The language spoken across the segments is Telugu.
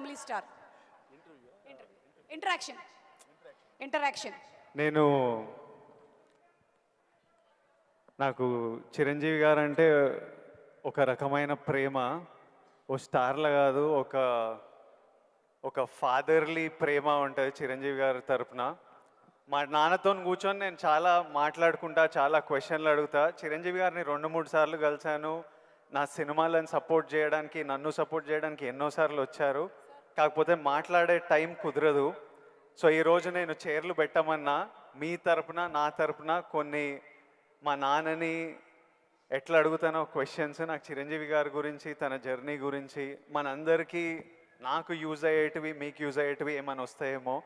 Family star. ఇంటరాక్షన్. నేను నాకు చిరంజీవి గారు అంటే ఒక రకమైన ప్రేమ. ఓ స్టార్లా కాదు, ఒక ఫాదర్లీ ప్రేమ ఉంటుంది చిరంజీవి గారి తరపున. మా నాన్నతో కూర్చొని నేను చాలా మాట్లాడుకుంటా, చాలా క్వశ్చన్లు అడుగుతా. చిరంజీవి గారిని 2-3 సార్లు కలిశాను. నా సినిమాలను సపోర్ట్ చేయడానికి, నన్ను సపోర్ట్ చేయడానికి ఎన్నోసార్లు వచ్చారు. కాకపోతే మాట్లాడే టైం కుదరదు. సో ఈరోజు నేను చైర్లు పెట్టమన్నా మీ తరపున, నా తరపున కొన్ని మా నాన్నని ఎట్లా అడుగుతానో క్వశ్చన్స్, నాకు చిరంజీవి గారి గురించి, తన జర్నీ గురించి, మనందరికీ నాకు యూజ్ అయ్యేటివి, మీకు యూజ్ అయ్యేటివి ఏమైనా వస్తాయేమో,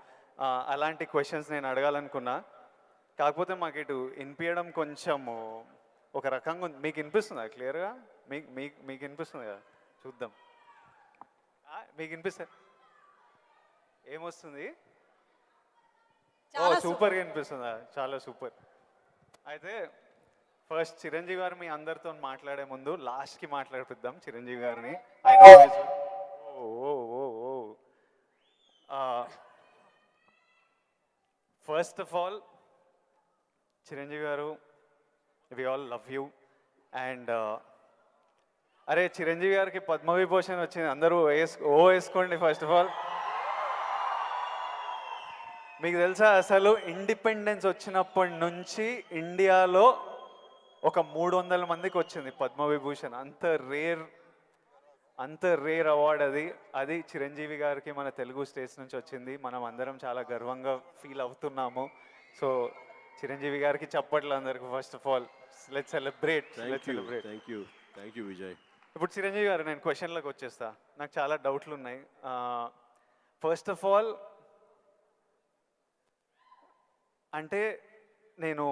అలాంటి క్వశ్చన్స్ నేను అడగాలనుకున్నా. కాకపోతే మాకు ఇటు వినిపించడం కొంచెం ఒక రకంగా ఉంది. మీకు వినిపిస్తుందా క్లియర్గా? మీకు వినిపిస్తుంది కదా? చూద్దాం. మీకు వినిపిస్తా? ఏమొస్తుంది? ఓ సూపర్గా వినిపిస్తుందా? చాలా సూపర్. అయితే ఫస్ట్ చిరంజీవి గారు మీ అందరితో మాట్లాడే ముందు లాస్ట్కి మాట్లాడిపిద్దాం చిరంజీవి గారిని. First of all Chiranjeevi garu, we all love you. And అరే చిరంజీవి గారికి పద్మవిభూషణ్ వచ్చింది, అందరూ వేసుకోండి. ఫస్ట్ ఆఫ్ ఆల్ మీకు తెలుసా అసలు ఇండిపెండెన్స్ వచ్చినప్పటి నుంచి ఇండియాలో ఒక 300 మందికి వచ్చింది పద్మవిభూషణ్. అంత రేర్ అవార్డ్ అది చిరంజీవి గారికి మన తెలుగు స్టేట్స్ నుంచి వచ్చింది. మనం అందరం చాలా గర్వంగా ఫీల్ అవుతున్నాము. సో చిరంజీవి గారికి చప్పట్లు అందరికి. First of all let's celebrate. Thank you Vijay. ఇప్పుడు చిరంజీవి గారు, నేను క్వశ్చన్లకు వచ్చేస్తా. నాకు చాలా డౌట్లు ఉన్నాయి. ఫస్ట్ ఆఫ్ ఆల్ అంటే నేను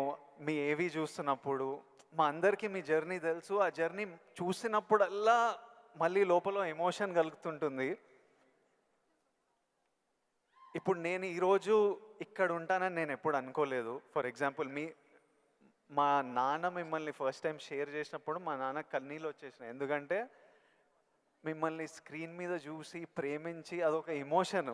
మీ ఏవి చూస్తున్నప్పుడు, మా అందరికీ మీ జర్నీ తెలుసు. ఆ జర్నీ చూసినప్పుడల్లా మళ్ళీ లోపల ఎమోషన్ కలుగుతుంటుంది. ఇప్పుడు నేను ఈరోజు ఇక్కడ ఉంటానని నేను ఎప్పుడు అనుకోలేదు. ఫర్ ఎగ్జాంపుల్ మా నాన్న మిమ్మల్ని ఫస్ట్ టైం షేర్ చేసినప్పుడు మా నాన్న కన్నీళ్ళు వచ్చేసినాయి. ఎందుకంటే మిమ్మల్ని స్క్రీన్ మీద చూసి ప్రేమించి అదొక ఎమోషన్.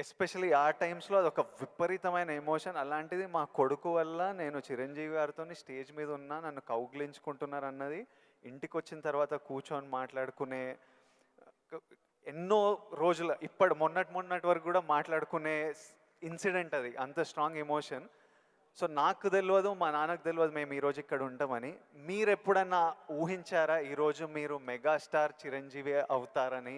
ఎస్పెషలీ ఆ టైమ్స్లో అదొక విపరీతమైన ఎమోషన్. అలాంటిది మా కొడుకు వల్ల నేను చిరంజీవి గారితో స్టేజ్ మీద ఉన్నా, నన్ను కౌగిలించుకుంటున్నారు అన్నది ఇంటికి వచ్చిన తర్వాత కూర్చొని మాట్లాడుకునే ఎన్నో రోజుల మొన్నటి వరకు కూడా మాట్లాడుకునే ఇన్సిడెంట్ అది. అంత స్ట్రాంగ్ ఎమోషన్. సో నాకు తెలియదు, మా నాన్నకు తెలియదు మేము ఈరోజు ఇక్కడ ఉంటామని. మీరు ఎప్పుడన్నా ఊహించారా ఈరోజు మీరు మెగాస్టార్ చిరంజీవి అవుతారని?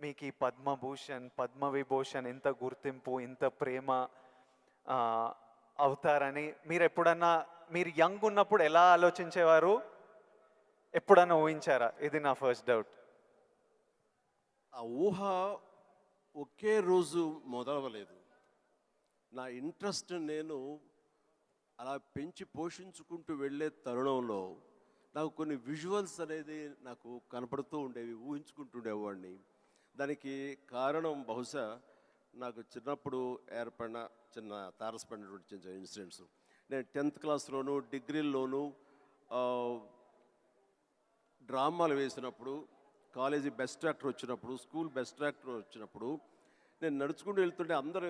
మీకు ఈ పద్మభూషణ్, పద్మవిభూషణ్, ఇంత గుర్తింపు, ఇంత ప్రేమ అవుతారని మీరు ఎప్పుడన్నా, మీరు యంగ్ ఉన్నప్పుడు ఎలా ఆలోచించేవారు? ఎప్పుడన్నా ఊహించారా? ఇది నా ఫస్ట్ డౌట్. ఆ ఊహ ఒకే రోజు మొదలవలేదు. నా ఇంట్రెస్ట్ నేను అలా పెంచి పోషించుకుంటూ వెళ్ళే తరుణంలో నాకు కొన్ని విజువల్స్ అనేది నాకు కనపడుతూ ఉండేవి, ఊహించుకుంటుండేవాడిని. దానికి కారణం బహుశా నాకు చిన్నప్పుడు ఏర్పడిన చిన్న తారసపడినటువంటి చిన్న ఇన్సిడెంట్స్. నేను 10th క్లాస్లోను, డిగ్రీల్లోనూ డ్రామాలు వేసినప్పుడు, కాలేజీ బెస్ట్ యాక్టర్ వచ్చినప్పుడు, స్కూల్ బెస్ట్ యాక్టర్ వచ్చినప్పుడు నేను నడుచుకుంటూ వెళ్తుంటే అందరూ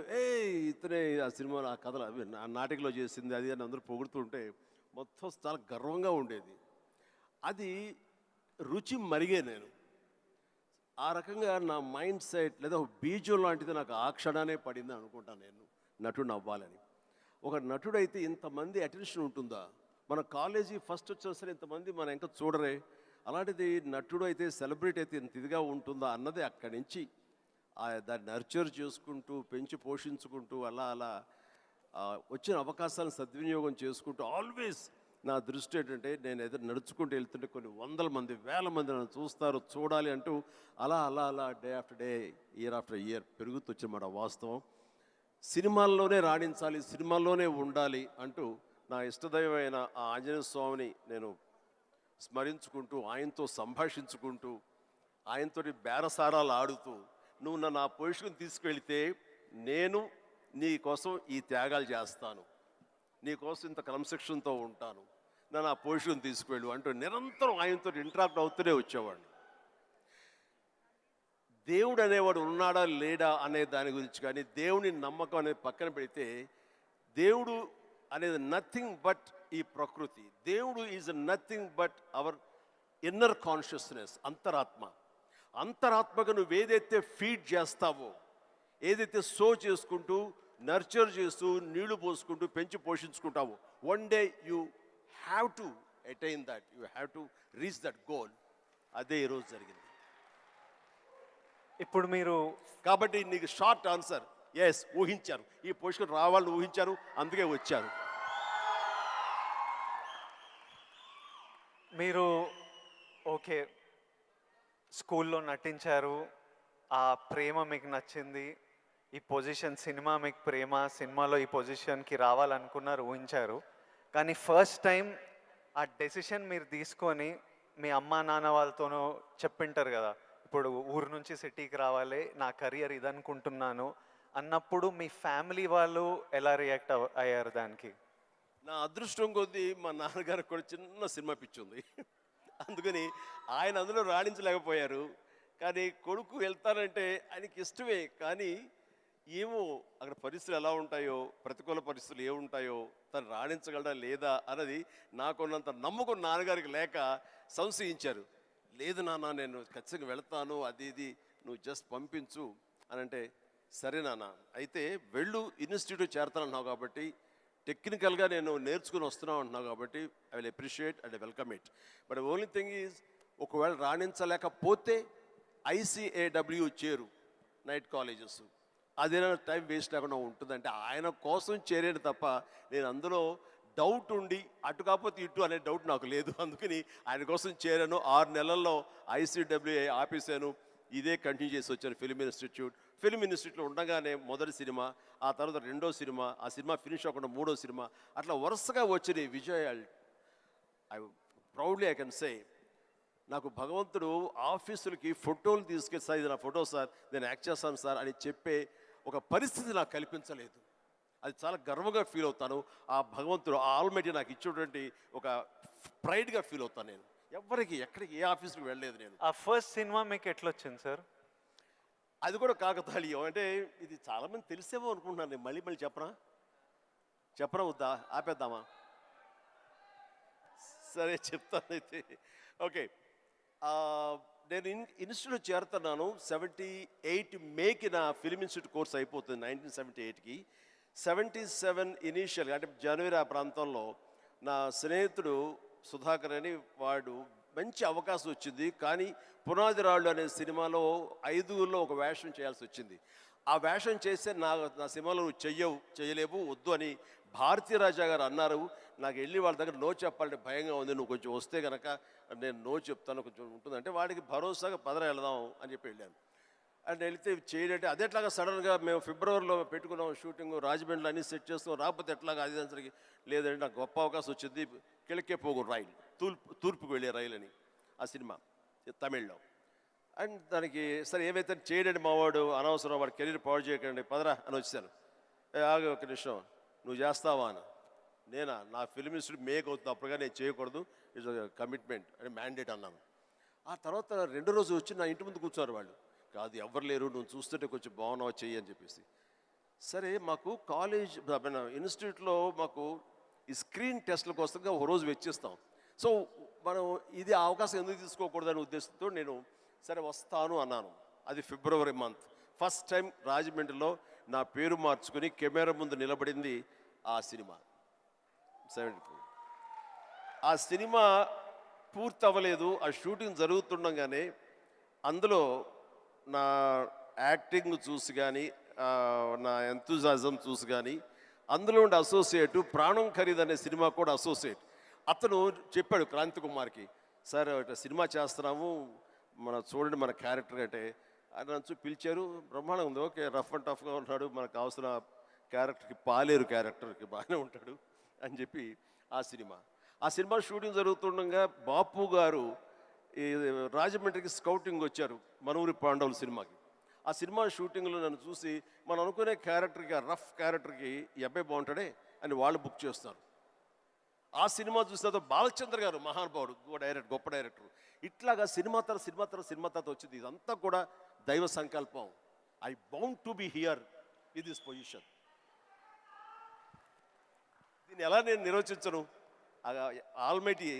ఇతనే ఆ సినిమాలో, ఆ కథలు అవి ఆ నాటికలో చేసింది అది అని అందరూ పొగుడుతుంటే మొత్తం చాలా గర్వంగా ఉండేది. అది రుచి మరిగే నేను ఆ రకంగా నా మైండ్ సెట్ లేదా ఒక బీజం లాంటిది నాకు ఆ క్షణానే పడింది అనుకుంటాను నేను నటుడు అవ్వాలని. ఒక నటుడైతే ఇంతమంది అటెన్షన్ ఉంటుందా? మన కాలేజీ ఫస్ట్ వచ్చినా సరే ఇంతమంది మన ఇంకా చూడరే, అలాంటిది నటుడు అయితే, సెలబ్రిటీ అయితే ఇంత ఇదిగా ఉంటుందా అన్నది అక్కడి నుంచి దాన్ని నర్చర్ చేసుకుంటూ పెంచి పోషించుకుంటూ అలా వచ్చిన అవకాశాలను సద్వినియోగం చేసుకుంటూ ఆల్వేస్ నా దృష్టి ఏంటంటే నేను ఏదో నడుచుకుంటూ వెళ్తుంటే కొన్ని 100 మంది 1000 మంది నన్ను చూస్తారు, చూడాలి అంటూ అలా day after day, year after year పెరుగుతూ వచ్చినమాట వాస్తవం. సినిమాల్లోనే రాణించాలి, సినిమాల్లోనే ఉండాలి అంటూ నా ఇష్టదైవమైన ఆ ఆంజనేయ స్వామిని నేను స్మరించుకుంటూ, ఆయనతో సంభాషించుకుంటూ, ఆయనతోటి బేరసారాలు ఆడుతూ, నువ్వు నన్ను ఆ పొజిషన్ తీసుకెళ్తే నేను నీ కోసం ఈ త్యాగాలు చేస్తాను, నీ కోసం ఇంత క్రమశిక్షణతో ఉంటాను, నన్ను ఆ పొజిషన్ తీసుకువెళ్ళు అంటూ నిరంతరం ఆయనతో ఇంటరాక్ట్ అవుతూనే వచ్చేవాడిని. దేవుడు అనేవాడు ఉన్నాడా లేడా అనే దాని గురించి కానీ దేవుని నమ్మకం అనేది పక్కన పెడితే దేవుడు అనేది నథింగ్ బట్ ఈ ప్రకృతి. దేవుడు is nothing but our inner consciousness, అంతరాత్మగా నువ్వు ఏదైతే ఫీడ్ చేస్తావో, ఏదైతే సో చేసుకుంటూ నర్చర్ చేస్తూ నీళ్లు పోసుకుంటూ పెంచి పోషించుకుంటావో, one day you have to attain that, you have to reach that goal. అదే ఈరోజు జరిగింది. ఇప్పుడు మీరు కాబట్టి నీకు షార్ట్ ఆన్సర్ ఎస్, ఊహించారు ఈ పొజిషన్ రావాలని ఊహించారు, అందుకే వచ్చారు. మీరు ఓకే స్కూల్లో నటించారు, ఆ ప్రేమ మీకు నచ్చింది, ఈ పొజిషన్ సినిమా మీకు ప్రేమ, సినిమాలో ఈ పొజిషన్కి రావాలనుకున్నారు, ఊహించారు. కానీ ఫస్ట్ టైం ఆ డెసిషన్ మీరు తీసుకొని మీ అమ్మా నాన్న వాళ్ళతోనూ చెప్పింటారు కదా, ఇప్పుడు ఊరు నుంచి సిటీకి రావాలి, నా కెరియర్ ఇదనుకుంటున్నాను అన్నప్పుడు మీ ఫ్యామిలీ వాళ్ళు ఎలా రియాక్ట్ అయ్యారు దానికి? నా అదృష్టం కొద్దీ మా నాన్నగారికి కూడా చిన్న సినిమా పిచ్చి ఉంది. అందుకని ఆయన అందులో రాణించలేకపోయారు. కానీ కొడుకు వెళ్తానంటే ఆయనకి ఇష్టమే, కానీ ఏమో అక్కడ పరిస్థితులు ఎలా ఉంటాయో, ప్రతికూల పరిస్థితులు ఏముంటాయో, తను రాణించగలడా లేదా అన్నది నాకున్నంత నమ్మకం నాన్నగారికి లేక సంశయించారు. లేదు నాన్న నేను ఖచ్చితంగా వెళ్తాను, అది ఇది నువ్వు జస్ట్ పంపించు అని అంటే, సరే నాన్న అయితే వెళ్ళు, ఇన్స్టిట్యూట్ చేరతానన్నావు కాబట్టి, టెక్నికల్గా నేను నేర్చుకుని వస్తున్నావు అంటున్నావు కాబట్టి I will appreciate and welcome it. But only thing is, ఒకవేళ రాణించలేకపోతే ICAW చేరు, నైట్ కాలేజెస్, అదేనా టైం వేస్ట్ లేకుండా ఉంటుందంటే ఆయన కోసం చేరేది తప్ప నేను అందులో డౌట్ ఉండి అటు కాకపోతే ఇటు అనే డౌట్ నాకు లేదు. అందుకని ఆయన కోసం చేరాను. 6 నెలల్లో ICAW ఆపేశాను, ఇదే కంటిన్యూ చేసి వచ్చాను. ఫిల్మ్ ఇన్స్టిట్యూట్లో ఉండగానే మొదటి సినిమా, ఆ తర్వాత రెండో సినిమా, ఆ సినిమా ఫినిష్ అవ్వకుండా మూడో సినిమా, అట్లా వరుసగా వచ్చిన విజయాలు. ఐ కెన్ సే నాకు భగవంతుడు ఆఫీసులకి ఫోటోలు తీసుకెళ్ళి, సార్ ఇది నా ఫోటో సార్, నేను యాక్ట్ చేస్తాను సార్ అని చెప్పే ఒక పరిస్థితి నాకు కల్పించలేదు. అది చాలా గర్వంగా ఫీల్ అవుతాను. ఆ భగవంతుడు, ఆ ఆల్మైటీ నాకు ఇచ్చేటువంటి ఒక ప్రైడ్గా ఫీల్ అవుతాను. నేను ఎక్కడికి ఏ ఆఫీస్కి వెళ్ళలేదు. నేను ఆ ఫస్ట్ సినిమా మీకు ఎట్లా వచ్చింది సార్? అది కూడా కాకతాళీయం. అంటే ఇది చాలామంది తెలిసేమో అనుకుంటున్నాను. నేను మళ్ళీ చెప్పరా వద్దా, ఆపేద్దామా? సరే చెప్తాను అయితే. ఓకే, నేను ఇన్స్టిట్యూట్ చేరుతున్నాను 78 మేకి నా ఫిల్మ్ ఇన్స్టిట్యూట్ కోర్స్ అయిపోతుంది. 1978కి 77 ఇనీషియల్గా అంటే జనవరి ఆ ప్రాంతంలో నా స్నేహితుడు సుధాకర్ అని వాడు మంచి అవకాశం వచ్చింది. కానీ పునాది రాళ్ళు అనే సినిమాలో 5గురిలో ఒక వేషం చేయాల్సి వచ్చింది. ఆ వేషం చేస్తే నా సినిమాలో నువ్వు చేయలేవు, వద్దు అని భారతీ రాజా గారు అన్నారు. నాకు వెళ్ళి వాళ్ళ దగ్గర నో చెప్పాలంటే భయంగా ఉంది, నువ్వు కొంచెం వస్తే కనుక నేను నో చెప్తాను, కొంచెం ఉంటుందంటే వాడికి భరోసాగా పదరా వెళదాం అని చెప్పి వెళ్ళాను. అండ్ వెళితే చేయడంటే అదే ఎట్లాగా సడన్గా మేము ఫిబ్రవరిలో పెట్టుకున్నాం షూటింగ్, రాజమండ్రిలో అన్నీ సెట్ చేస్తాం, రాకపోతే ఎట్లాగా అది దానికి లేదంటే నాకు గొప్ప అవకాశం వచ్చింది. కిళకే పోగు రైలు, తూర్పుకు వెళ్ళే రైలు అని ఆ సినిమా తమిళ్లో. అండ్ దానికి సరే ఏమైతే చేయడండి మావాడు, అనవసరం వాడు కెరీర్ పాడు చేయకండి, పదరా అని వచ్చాను. ఆగి ఒక నిమిషం, నువ్వు చేస్తావా అని. నేనా, నా ఫిల్మ్ ఇన్స్టిట్యూట్ మేక్ అవుతుంది, అప్పుడుగా నేను చేయకూడదు, ఇట్స్ కమిట్మెంట్ అని మ్యాండేట్ అన్నాను. ఆ తర్వాత 2వ రోజు వచ్చి నా ఇంటి ముందు కూర్చున్నారు వాళ్ళు. కాదు ఎవరు లేరు, నువ్వు చూస్తుంటే కొంచెం బాగున్నావు చెయ్యి అని చెప్పేసి. సరే మాకు కాలేజ్ ఇన్స్టిట్యూట్లో మాకు ఈ స్క్రీన్ టెస్ట్ల కోసంగా ఒక రోజు వెచ్చిస్తాం. సో మనం ఇది అవకాశం ఎందుకు తీసుకోకూడదనే ఉద్దేశంతో నేను సరే వస్తాను అన్నాను. అది ఫిబ్రవరి మంత్. ఫస్ట్ టైం రాజమండ్రిలో నా పేరు మార్చుకుని కెమెరా ముందు నిలబడింది ఆ సినిమా 74. ఆ సినిమా పూర్తి అవ్వలేదు, ఆ షూటింగ్ జరుగుతుండగానే అందులో నా యాక్టింగ్ చూసి కానీ, నా ఎంతూజాజం చూసి కానీ, అందులో ఉండే అసోసియేటు ప్రాణం ఖరీదు అనే సినిమా కూడా అసోసియేట్ అతను చెప్పాడు క్రాంతి కుమార్కి, సార్ సినిమా చేస్తున్నాము, చూడండి మన క్యారెక్టర్ అంటే. ఆయన నన్ను పిలిచారు, బ్రహ్మాండం ఉంది, ఓకే రఫ్ అండ్ టఫ్గా ఉన్నాడు, మనకు కావాల్సిన క్యారెక్టర్కి పాలేరు క్యారెక్టర్కి బాగానే ఉంటాడు అని చెప్పి ఆ సినిమా షూటింగ్ జరుగుతుండగా బాపు గారు ఈ రాజమండ్రికి స్కౌటింగ్ వచ్చారు మనూరి పాండవుల సినిమాకి. ఆ సినిమా షూటింగ్లో నన్ను చూసి మనం అనుకునే క్యారెక్టర్కి, ఆ రఫ్ క్యారెక్టర్కి ఈ అబ్బాయి బాగుంటాడే అని వాళ్ళు బుక్ చేస్తారు. ఆ సినిమా చూసిన తర్వాత బాలచంద్ర గారు మహానుభావుడు, గొప్ప డైరెక్టర్. ఇట్లాగా సినిమా తర్వాత వచ్చింది. ఇదంతా కూడా దైవ సంకల్పం. I bound to be here with this position. దీన్ని ఎలా నేను నిర్వచించను? ఆల్మైటీ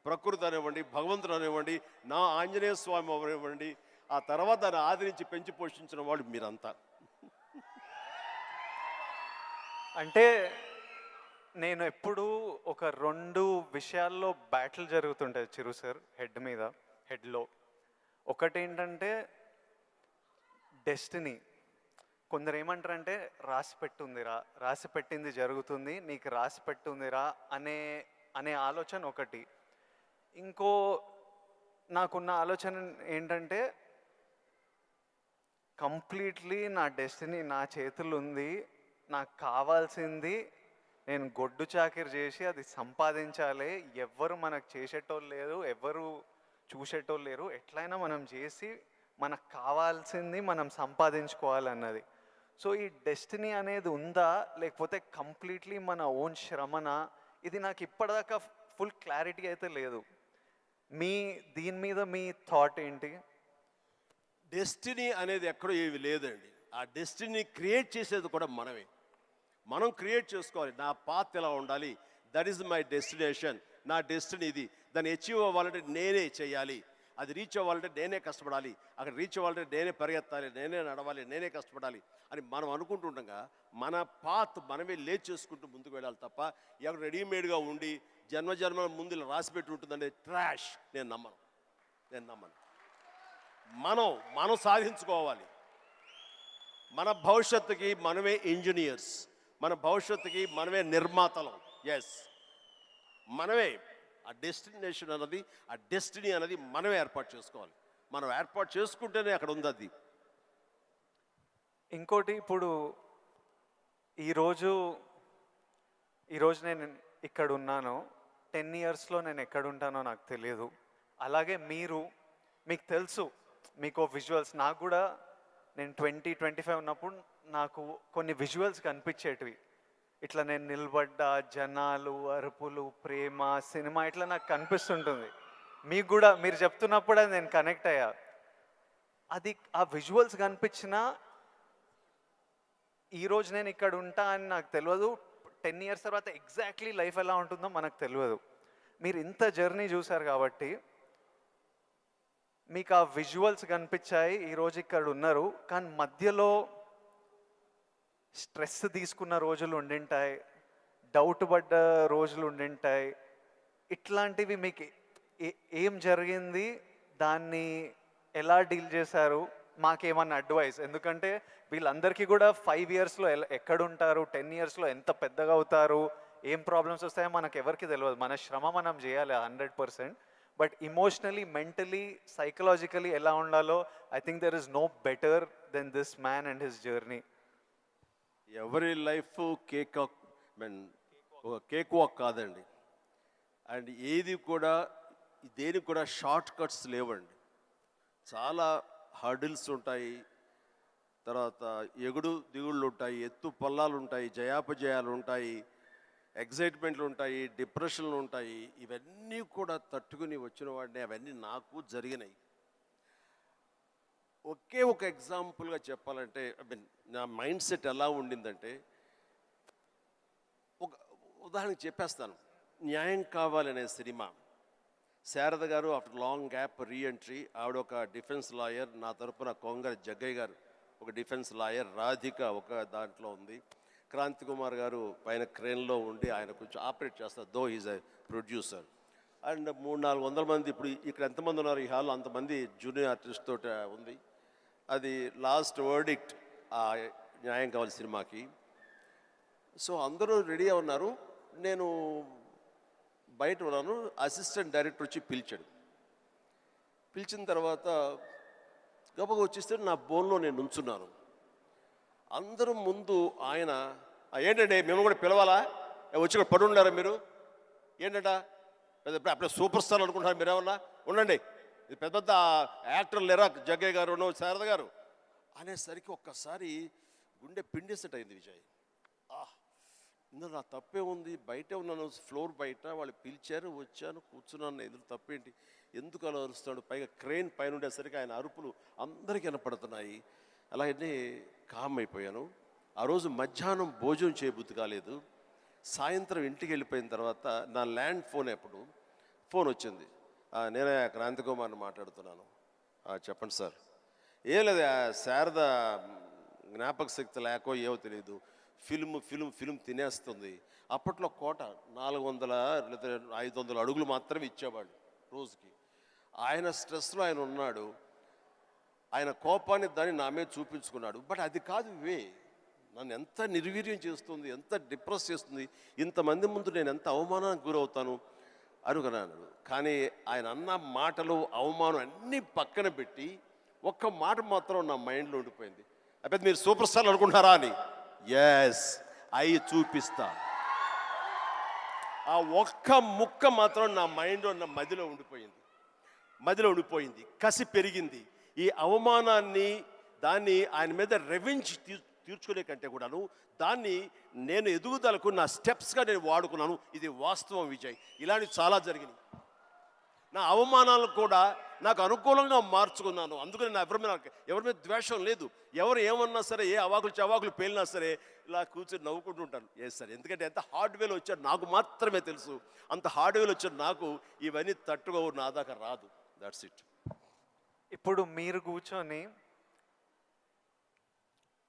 ప్రకృతి అనివ్వండి, భగవంతుడు అనివ్వండి, నా ఆంజనేయ స్వామి అనివ్వండి, ఆ తర్వాత దాన్ని ఆదరించి పెంచి పోషించిన వాళ్ళు మీరంతా. అంటే నేను ఎప్పుడు ఒక 2 విషయాల్లో బ్యాటిల్ జరుగుతుంటాయి చిరు సార్ హెడ్లో. ఒకటి ఏంటంటే డెస్టినీ. కొందరు ఏమంటారంటే రాసి పెట్టింది జరుగుతుంది, నీకు రాసి పెట్టుందిరా అనే ఆలోచన ఒకటి. ఇంకో నాకున్న ఆలోచన ఏంటంటే కంప్లీట్లీ నా డెస్టినీ నా చేతులు ఉంది, నాకు కావాల్సింది నేను గొడ్డు చాకిరి చేసి అది సంపాదించాలి. ఎవ్వరు మనకు చేసేటోళ్ళు లేరు, ఎవ్వరు చూసేటోళ్ళు లేరు. ఎట్లయినా మనం చేసి మనకు కావాల్సింది మనం సంపాదించుకోవాలన్నది. సో ఈ డెస్టినీ అనేది ఉందా, లేకపోతే కంప్లీట్లీ మన ఓన్ శ్రమన? ఇది నాకు ఇప్పటిదాకా ఫుల్ క్లారిటీ అయితే లేదు. దీని మీద మీ థాట్ ఏంటి? డెస్టినీ అనేది ఎక్కడో ఏవి లేదండి. ఆ డెస్టినీ క్రియేట్ చేసేది కూడా మనమే. మనం క్రియేట్ చేసుకోవాలి. నా పాత్ ఎలా ఉండాలి, దట్ ఈస్ మై డెస్టినేషన్, నా డెస్టినీ ఇది. దాన్ని అచీవ్ అవ్వాలంటే నేనే చేయాలి, అది రీచ్ అవ్వాలంటే నేనే కష్టపడాలి, అక్కడ రీచ్ అవ్వాలంటే నేనే పరిగెత్తాలి, నేనే నడవాలి, నేనే కష్టపడాలి అని మనం అనుకుంటుండగా మన పాత్ మనమే లేచి చేసుకుంటూ ముందుకు వెళ్ళాలి తప్ప ఎవరు రెడీమేడ్గా ఉండి జన్మజన్మల ముందు ఇలా రాసిపెట్టి ఉంటుందనే ట్రాష్ నేను నమ్మను. మనం సాధించుకోవాలి. మన భవిష్యత్తుకి మనమే ఇంజనీర్స్, మన భవిష్యత్తుకి మనమే నిర్మాతలం. ఎస్, మనమే ఆ డెస్టినేషన్ అన్నది, ఆ డెస్టినీ అనేది మనమే ఏర్పాటు చేసుకోవాలి. మనం ఏర్పాటు చేసుకుంటేనే అక్కడ ఉంది అది. ఇంకోటి, ఇప్పుడు ఈరోజు నేను ఇక్కడ ఉన్నాను, 10 ఇయర్స్లో నేను ఎక్కడ ఉంటానో నాకు తెలియదు. అలాగే మీకు తెలుసు, మీకు విజువల్స్. నాకు కూడా నేను 20-25 ఉన్నప్పుడు నాకు కొన్ని విజువల్స్ కనిపించేటివి. ఇట్లా నేను నిలబడ్డ జనాలు, అరుపులు, ప్రేమ, సినిమా ఇట్లా నాకు కనిపిస్తుంటుంది. మీకు కూడా మీరు చెప్తున్నప్పుడే నేను కనెక్ట్ అయ్యా. అది ఆ విజువల్స్ కనిపించినా ఈరోజు నేను ఇక్కడ ఉంటా అని నాకు తెలియదు. 10 ఇయర్స్ తర్వాత ఎగ్జాక్ట్లీ లైఫ్ ఎలా ఉంటుందో మనకు తెలియదు. మీరు ఇంత జర్నీ చూసారు కాబట్టి మీకు ఆ విజువల్స్ కనిపించాయి, ఈరోజు ఇక్కడ ఉన్నారు. కానీ మధ్యలో స్ట్రెస్ తీసుకున్న రోజులు ఉండింటాయి, డౌట్ పడ్డ రోజులు ఉండింటాయి. ఇట్లాంటివి మీకు ఏం జరిగింది, దాన్ని ఎలా డీల్ చేశారు, మాకేమన్నా అడ్వైస్? ఎందుకంటే వీళ్ళందరికీ కూడా 5 ఇయర్స్లో ఎక్కడుంటారు, 10 ఇయర్స్లో ఎంత పెద్దగా అవుతారు, ఏం ప్రాబ్లమ్స్ వస్తాయో మనకు ఎవరికి తెలియదు. మన శ్రమ మనం చేయాలి 100%. బట్ ఇమోషనలీ, మెంటలీ, సైకలాజికలీ ఎలా ఉండాలో I think there is no better than this man and his journey. ఎవరి లైఫ్ కేక్ వాక్ కాదండి. అండ్ దేనికి కూడా షార్ట్ కట్స్ లేవండి. చాలా హర్డిల్స్ ఉంటాయి, తర్వాత ఎగుడు దిగుళ్ళు ఉంటాయి, ఎత్తు పల్లాలు ఉంటాయి, జయాపజయాలు ఉంటాయి, ఎగ్జైట్మెంట్లు ఉంటాయి, డిప్రెషన్లు ఉంటాయి. ఇవన్నీ కూడా తట్టుకుని వచ్చిన వాడిని, అవన్నీ నాకు జరిగినాయి. ఒకే ఒక ఎగ్జాంపుల్గా చెప్పాలంటే, నా మైండ్ సెట్ ఎలా ఉండిందంటే, ఒక ఉదాహరణకి చెప్పేస్తాను. న్యాయం కావాలనే సినిమా, శారద గారు ఆఫ్టర్ లాంగ్ గ్యాప్ రీఎంట్రీ, ఆవిడ ఒక డిఫెన్స్ లాయర్, నా తరపున కొంగర జగ్గయ్య గారు ఒక డిఫెన్స్ లాయర్, రాధిక ఒక దాంట్లో ఉంది, క్రాంతి కుమార్ గారు పైన క్రేన్లో ఉండి ఆయన కొంచెం ఆపరేట్ చేస్తారు, though is a producer. And 300-400 మంది, ఇప్పుడు ఇక్కడ ఎంతమంది ఉన్నారు ఈ హాల్లో అంతమంది జూనియర్ ఆర్టిస్ట్ తోటి ఉంది. అది లాస్ట్ వర్డిక్ట్ ఆ న్యాయం కావాలి సినిమాకి. సో అందరూ రెడీ ఉన్నారు, నేను బయట ఉన్నాను. అసిస్టెంట్ డైరెక్టర్ వచ్చి పిలిచిన తర్వాత గబగ వచ్చేస్తే నా బోన్లో నేను నుంచున్నాను. అందరూ ముందు ఆయన, ఏంటంటే మేము కూడా పిలవాలా, వచ్చి కూడా పడి ఉన్నారా మీరు, ఏంటంట అప్పుడే సూపర్ స్టార్ అనుకుంటున్నారు మీరేమన్నా, ఉండండి, ఇది పెద్ద పెద్ద యాక్టర్లు లేరా, జగ్గయ్య గారు, శారద గారు అనేసరికి ఒక్కసారి గుండె పిండేసెట్ అయింది విజయ్. ఇందులో నా తప్పే ఉంది, బయటే ఉన్నాను, ఫ్లోర్ బయట వాళ్ళు పిలిచారు, వచ్చాను, కూర్చున్నాను, ఎదురు తప్పేంటి, ఎందుకు అలా అరుస్తాడు, పైగా క్రెయిన్ పైన ఉండేసరికి ఆయన అరుపులు అందరికీ వినపడుతున్నాయి. అలాగే కామ్ అయిపోయాను. ఆ రోజు మధ్యాహ్నం భోజనం చేయబుద్ధి కాలేదు. సాయంత్రం ఇంటికి వెళ్ళిపోయిన తర్వాత నా ల్యాండ్ ఫోన్ వచ్చింది. నేనే క్రాంతికుమార్ని మాట్లాడుతున్నాను. చెప్పండి సార్. ఏం లేదు, శారద జ్ఞాపక శక్తి లేకో ఏమో తెలియదు, ఫిల్మ్ తినేస్తుంది. అప్పట్లో కోట 400 లేదా 500 అడుగులు మాత్రమే ఇచ్చేవాళ్ళు రోజుకి. ఆయన స్ట్రెస్లో ఆయన ఉన్నాడు, ఆయన కోపాన్ని దాన్ని నా మీద చూపించుకున్నాడు. బట్ అది కాదు నన్ను ఎంత నిర్వీర్యం చేస్తుంది, ఎంత డిప్రెస్ చేస్తుంది, ఇంతమంది ముందు నేను ఎంత అవమానానికి గురవుతాను అనుకున్నాను. కానీ ఆయన అన్న మాటలు, అవమానం అన్నీ పక్కన పెట్టి ఒక్క మాట మాత్రం నా మైండ్లో ఉండిపోయింది. అప్పుడు మీరు సూపర్ స్టార్ అనుకుంటున్నారా అని. ఎస్, అయి చూపిస్తా. ఆ ఒక్క ముక్క మాత్రం నా మైండ్లో, నా మదిలో ఉండిపోయింది. కసి పెరిగింది. ఈ అవమానాన్ని, దాన్ని ఆయన మీద రెవెంజ్ తీర్చుకునే కంటే కూడాను దాన్ని నేను ఎదుగుదలకు నా స్టెప్స్గా నేను వాడుకున్నాను. ఇది వాస్తవం విజయ్. ఇలాంటి చాలా జరిగినాయి. నా అవమానాలు కూడా నాకు అనుకూలంగా మార్చుకున్నాను. అందుకని నా ఎవరి మీద ద్వేషం లేదు. ఎవరు ఏమన్నా సరే, ఏ చవాకులు పేలినా సరే ఇలా కూర్చొని నవ్వుకుంటూ ఉంటాను. సార్, ఎందుకంటే ఎంత హార్డ్వేర్ వచ్చారు నాకు మాత్రమే తెలుసు. అంత హార్డ్వేర్ వచ్చారు నాకు ఇవన్నీ తట్టుకోవు, నా దాకా రాదు. That's it. ఇప్పుడు మీరు కూర్చొని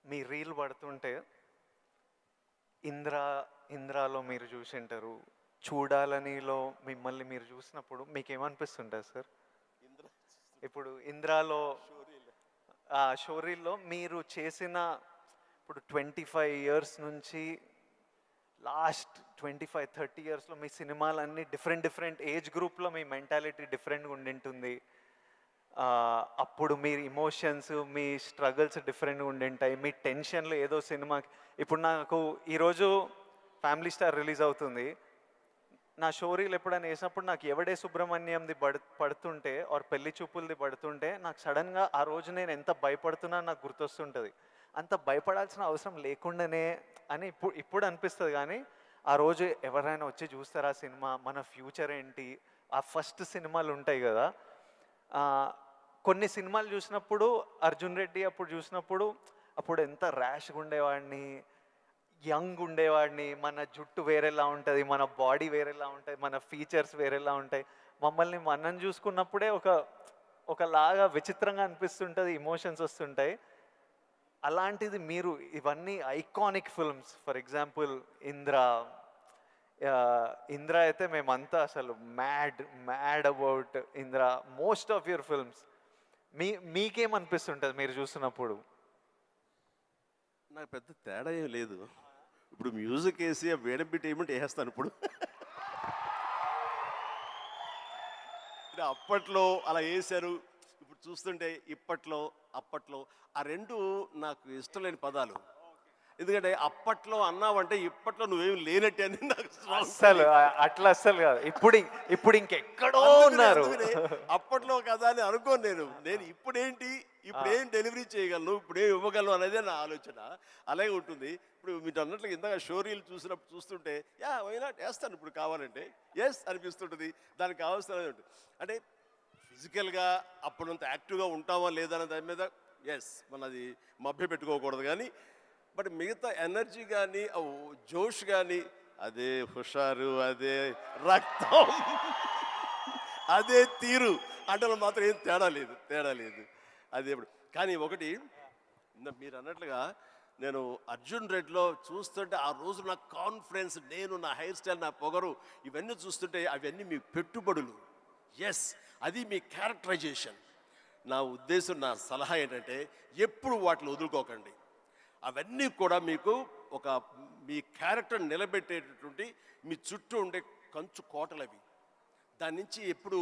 మీ రీల్ పడుతుంటే ఇంద్రాలో మీరు చూసింటారు, చూడాలనిలో మిమ్మల్ని మీరు చూసినప్పుడు మీకు ఏమనిపిస్తుంటుంది సార్? ఇప్పుడు ఇంద్రాలో షోరీల్లో మీరు చేసిన, ఇప్పుడు 25 years నుంచి లాస్ట్ 25-30 yearsలో మీ సినిమాలన్నీ డిఫరెంట్ ఏజ్ గ్రూప్లో మీ మెంటాలిటీ డిఫరెంట్గా ఉండింటుంది. అప్పుడు మీ ఇమోషన్స్, మీ స్ట్రగుల్స్ డిఫరెంట్గా ఉండింటాయి. మీ టెన్షన్లు ఏదో సినిమాకి. ఇప్పుడు నాకు ఈరోజు ఫ్యామిలీ స్టార్ రిలీజ్ అవుతుంది. నా షోరీలు ఎప్పుడైనా వేసినప్పుడు నాకు ఎవడే సుబ్రహ్మణ్యంది పడుతుంటే ఆర్ పెళ్లి చూపులది పడుతుంటే నాకు సడన్గా ఆ రోజు నేను ఎంత భయపడుతున్నా నాకు గుర్తొస్తుంటుంది. అంత భయపడాల్సిన అవసరం లేకుండానే అని ఇప్పుడు అనిపిస్తుంది. కానీ ఆ రోజు ఎవరైనా వచ్చి చూస్తారా సినిమా, మన ఫ్యూచర్ ఏంటి, ఆ ఫస్ట్ సినిమాలు ఉంటాయి కదా. కొన్ని సినిమాలు చూసినప్పుడు అర్జున్ రెడ్డి అప్పుడు చూసినప్పుడు అప్పుడు ఎంత ర్యాష్గా ఉండేవాడిని, యంగ్ ఉండేవాడిని, మన జుట్టు వేరేలా ఉంటుంది, మన బాడీ వేరేలా ఉంటుంది, మన ఫీచర్స్ వేరేలా ఉంటాయి. మమ్మల్ని మనం చూసుకున్నప్పుడే ఒకలాగా విచిత్రంగా అనిపిస్తుంటుంది, ఇమోషన్స్ వస్తుంటాయి. అలాంటిది మీరు ఇవన్నీ iconic films, for example Indra అయితే మేమంతా అసలు mad about Indra. Most of your films మీకేమనిపిస్తుంటుంది మీరు చూస్తున్నప్పుడు? నాకు పెద్ద తేడా ఏం లేదు. ఇప్పుడు మ్యూజిక్ వేసి వేడబిట్ ఏమంటే వేస్తాను. ఇప్పుడు అప్పట్లో అలా వేశారు, ఇప్పుడు చూస్తుంటే ఇప్పట్లో అప్పట్లో ఆ రెండు నాకు ఇష్టం లేని పదాలు. ఎందుకంటే అప్పట్లో అన్నావంటే ఇప్పట్లో నువ్వేమి లేనట్టే అని నాకు అస్సలు అస్సలు కాదు. ఇప్పుడు ఇంకెక్కడో ఉన్నారు. అప్పట్లో కదా అని అనుకోను నేను ఇప్పుడేంటి, ఇప్పుడేం డెలివరీ చేయగలను, ఇప్పుడేం ఇవ్వగలను అనేది నా ఆలోచన. అలాగే ఉంటుంది. ఇప్పుడు మీరు అన్నట్లు ఇందాక షోరీలు చూస్తుంటే వైనాట్ వేస్తాను ఇప్పుడు కావాలంటే అనిపిస్తుంటుంది. దానికి కావాల్సిన ఉంటుంది. అంటే ఫిజికల్గా అప్పుడంత యాక్టివ్గా ఉంటామా లేదా అనే దాని మీద మనది మభ్య పెట్టుకోకూడదు. కానీ బట్ మిగతా ఎనర్జీ కానీ, జోష్ కానీ, అదే హుషారు, అదే రక్తం, అదే తీరు అంటే మాత్రం ఏం తేడా లేదు. అది ఎప్పుడు. కానీ ఒకటి మీరు అన్నట్లుగా నేను అర్జున్ రెడ్డిలో చూస్తుంటే ఆ రోజు నా కాన్ఫిడెన్స్, నేను నా హెయిర్ స్టైల్, నా పొగరు, ఇవన్నీ చూస్తుంటే అవన్నీ మీ పెట్టుబడులు. అది మీ క్యారెక్టరైజేషన్. నా ఉద్దేశం, నా సలహా ఏంటంటే ఎప్పుడు వాటిని వదులుకోకండి. అవన్నీ కూడా మీకు మీ క్యారెక్టర్ నిలబెట్టేటటువంటి మీ చుట్టూ ఉండే కంచు కోటలు అవి. దాని నుంచి ఎప్పుడు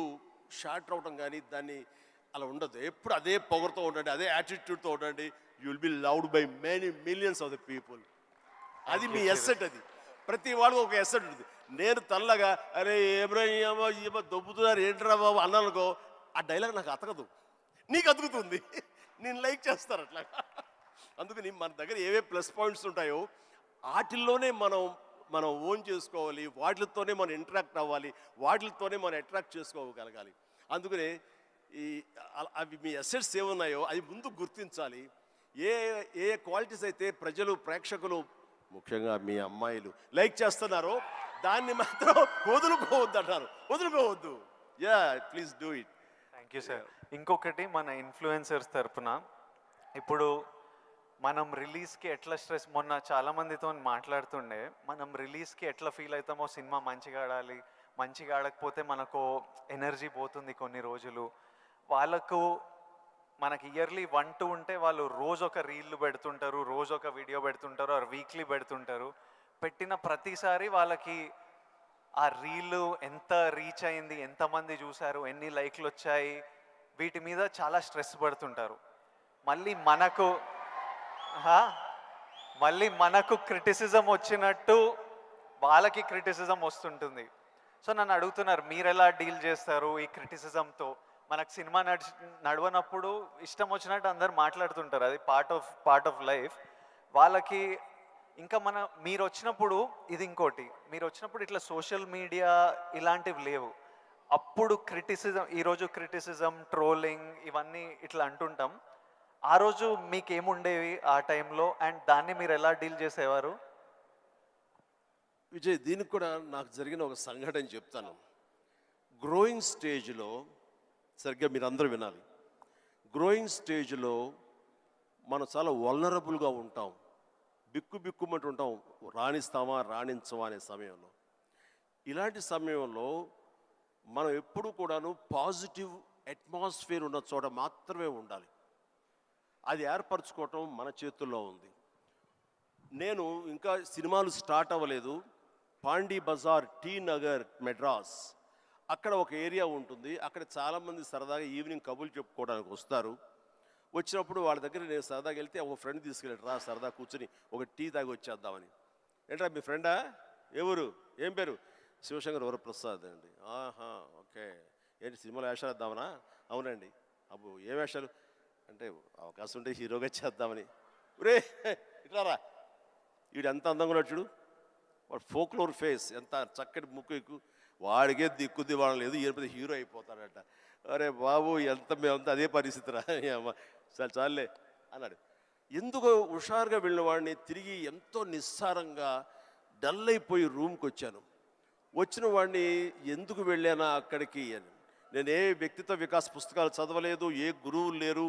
షార్ట్ అవడం కానీ దాన్ని అలా ఉండదు. ఎప్పుడు అదే పొగరుతో ఉండండి, అదే యాటిట్యూడ్తో ఉండండి. You will be loved by many millions of the people. అది మీ ఎస్సెట్. అది ప్రతి వాళ్ళకు ఒక ఎస్సెట్ ఉంటుంది. నేను తల్లగా అరే ఏమో దొబ్బుతున్నారు ఏంట్రా బాబు అన్నానుకో, ఆ డైలాగ్ నాకు అతకదు, నీకు అతుకుతుంది, నేను లైక్ చేస్తాను అట్లా. అందుకని మన దగ్గర ఏవే ప్లస్ పాయింట్స్ ఉంటాయో వాటిల్లోనే మనం మనం ఓన్ చేసుకోవాలి, వాటితోనే మనం ఇంటరాక్ట్ అవ్వాలి, వాటితోనే మనం అట్రాక్ట్ చేసుకోగలగాలి. అందుకనే ఈ అవి మీ అసెట్స్ ఏమున్నాయో అది ముందు గుర్తించాలి. ఏ ఏ క్వాలిటీస్ అయితే ప్రజలు, ప్రేక్షకులు, ముఖ్యంగా మీ అమ్మాయిలు లైక్ చేస్తున్నారో దాన్ని మాత్రం వదులుకోవద్దు అంటారు. వదులుకోవద్దు. Yeah, please do it. Thank you sir. ఇంకొకటి మన ఇన్ఫ్లుయెన్సర్స్ తరపున ఇప్పుడు మనం రిలీజ్కి ఎట్లా స్ట్రెస్, మొన్న చాలామందితో మాట్లాడుతుండే, మనం రిలీజ్కి ఎట్లా ఫీల్ అవుతామో, సినిమా మంచిగా ఆడాలి, మంచిగా ఆడకపోతే మనకు ఎనర్జీ పోతుంది కొన్ని రోజులు. వాళ్ళకు మనకి ఇయర్లీ 1-2 ఉంటే వాళ్ళు రోజు ఒక రీల్ పెడుతుంటారు, రోజు ఒక వీడియో పెడుతుంటారు, ఆర్ వీక్లీ పెడుతుంటారు. పెట్టిన ప్రతిసారి వాళ్ళకి ఆ రీల్ ఎంత రీచ్ అయింది, ఎంతమంది చూశారు, ఎన్ని లైక్లు వచ్చాయి, వీటి మీద చాలా స్ట్రెస్ పడుతుంటారు. మళ్ళీ మనకు క్రిటిసిజం వచ్చినట్టు వాళ్ళకి క్రిటిసిజం వస్తుంటుంది. సో నన్ను అడుగుతున్నారు, మీరు ఎలా డీల్ చేస్తారు ఈ క్రిటిసిజంతో? మనకు సినిమా నడవనప్పుడు ఇష్టం వచ్చినట్టు అందరు మాట్లాడుతుంటారు, అది పార్ట్ ఆఫ్ లైఫ్. వాళ్ళకి ఇంకా మీరు వచ్చినప్పుడు ఇది ఇంకోటి, మీరు వచ్చినప్పుడు ఇట్లా సోషల్ మీడియా ఇలాంటివి లేవు. అప్పుడు క్రిటిసిజం, ఈరోజు క్రిటిసిజం, ట్రోలింగ్ ఇవన్నీ ఇట్లా అంటుంటాం. ఆ రోజు మీకు ఏముండేవి ఆ టైంలో, అండ్ దాన్ని మీరు ఎలా డీల్ చేసేవారు? విజయ్, దీనికి కూడా నాకు జరిగిన ఒక సంఘటన చెప్తాను. గ్రోయింగ్ స్టేజ్లో, సరిగ్గా మీరు అందరూ వినాలి, గ్రోయింగ్ స్టేజ్లో మనం చాలా వల్నరబుల్గా ఉంటాం, బిక్కుమంటూ ఉంటాం, రాణిస్తామా రాణించమా అనే సమయంలో. ఇలాంటి సమయంలో మనం ఎప్పుడు కూడాను పాజిటివ్ అట్మాస్ఫియర్ ఉన్న చోట మాత్రమే ఉండాలి. అది ఏర్పరచుకోవటం మన చేతుల్లో ఉంది. నేను ఇంకా సినిమాలు స్టార్ట్ అవ్వలేదు, పాండీ బజార్, టీ నగర్, మెడ్రాస్, అక్కడ ఒక ఏరియా ఉంటుంది. అక్కడ చాలామంది సరదాగా ఈవినింగ్ కబుర్లు చెప్పుకోవడానికి వస్తారు. వచ్చినప్పుడు వాళ్ళ దగ్గర నేను సరదాగా వెళ్తే ఒక ఫ్రెండ్ తీసుకెళ్ళాడు, రా సరదా కూర్చొని ఒక టీ తాగి వచ్చేద్దామని. ఏంట్రా మీ ఫ్రెండా, ఎవరు, ఏం పేరు? శివశంకర్ వరప్రసాద్ అండి. ఆహా, ఓకే. ఏంటి సినిమాలో వేషాలు వేద్దామనా? అవునండి. అబ్బో, ఏ వేషాలు అంటే? అవకాశం ఉంటే హీరోగా చేద్దామని. రే ఇట్లారా, వీడు ఎంత అందంగా ఉన్నాడు చూడు, వాడు ఫోక్లోర్ ఫేస్, ఎంత చక్కటి ముక్కు ఎక్కువ, వాడికే దిక్కుద్ది వాడు లేదు, ఈయన హీరో అయిపోతాడట. అరే బాబు, మేమంతా అదే పరిస్థితి రా, చాలే అన్నాడు. ఎందుకు హుషారుగా వెళ్ళిన వాడిని తిరిగి ఎంతో నిస్సారంగా డల్ అయిపోయి రూమ్కి వచ్చాను. వచ్చిన వాడిని ఎందుకు వెళ్ళానా అక్కడికి అని, నేను ఏ వ్యక్తిత్వ వికాస్ పుస్తకాలు చదవలేదు, ఏ గురువులు లేరు,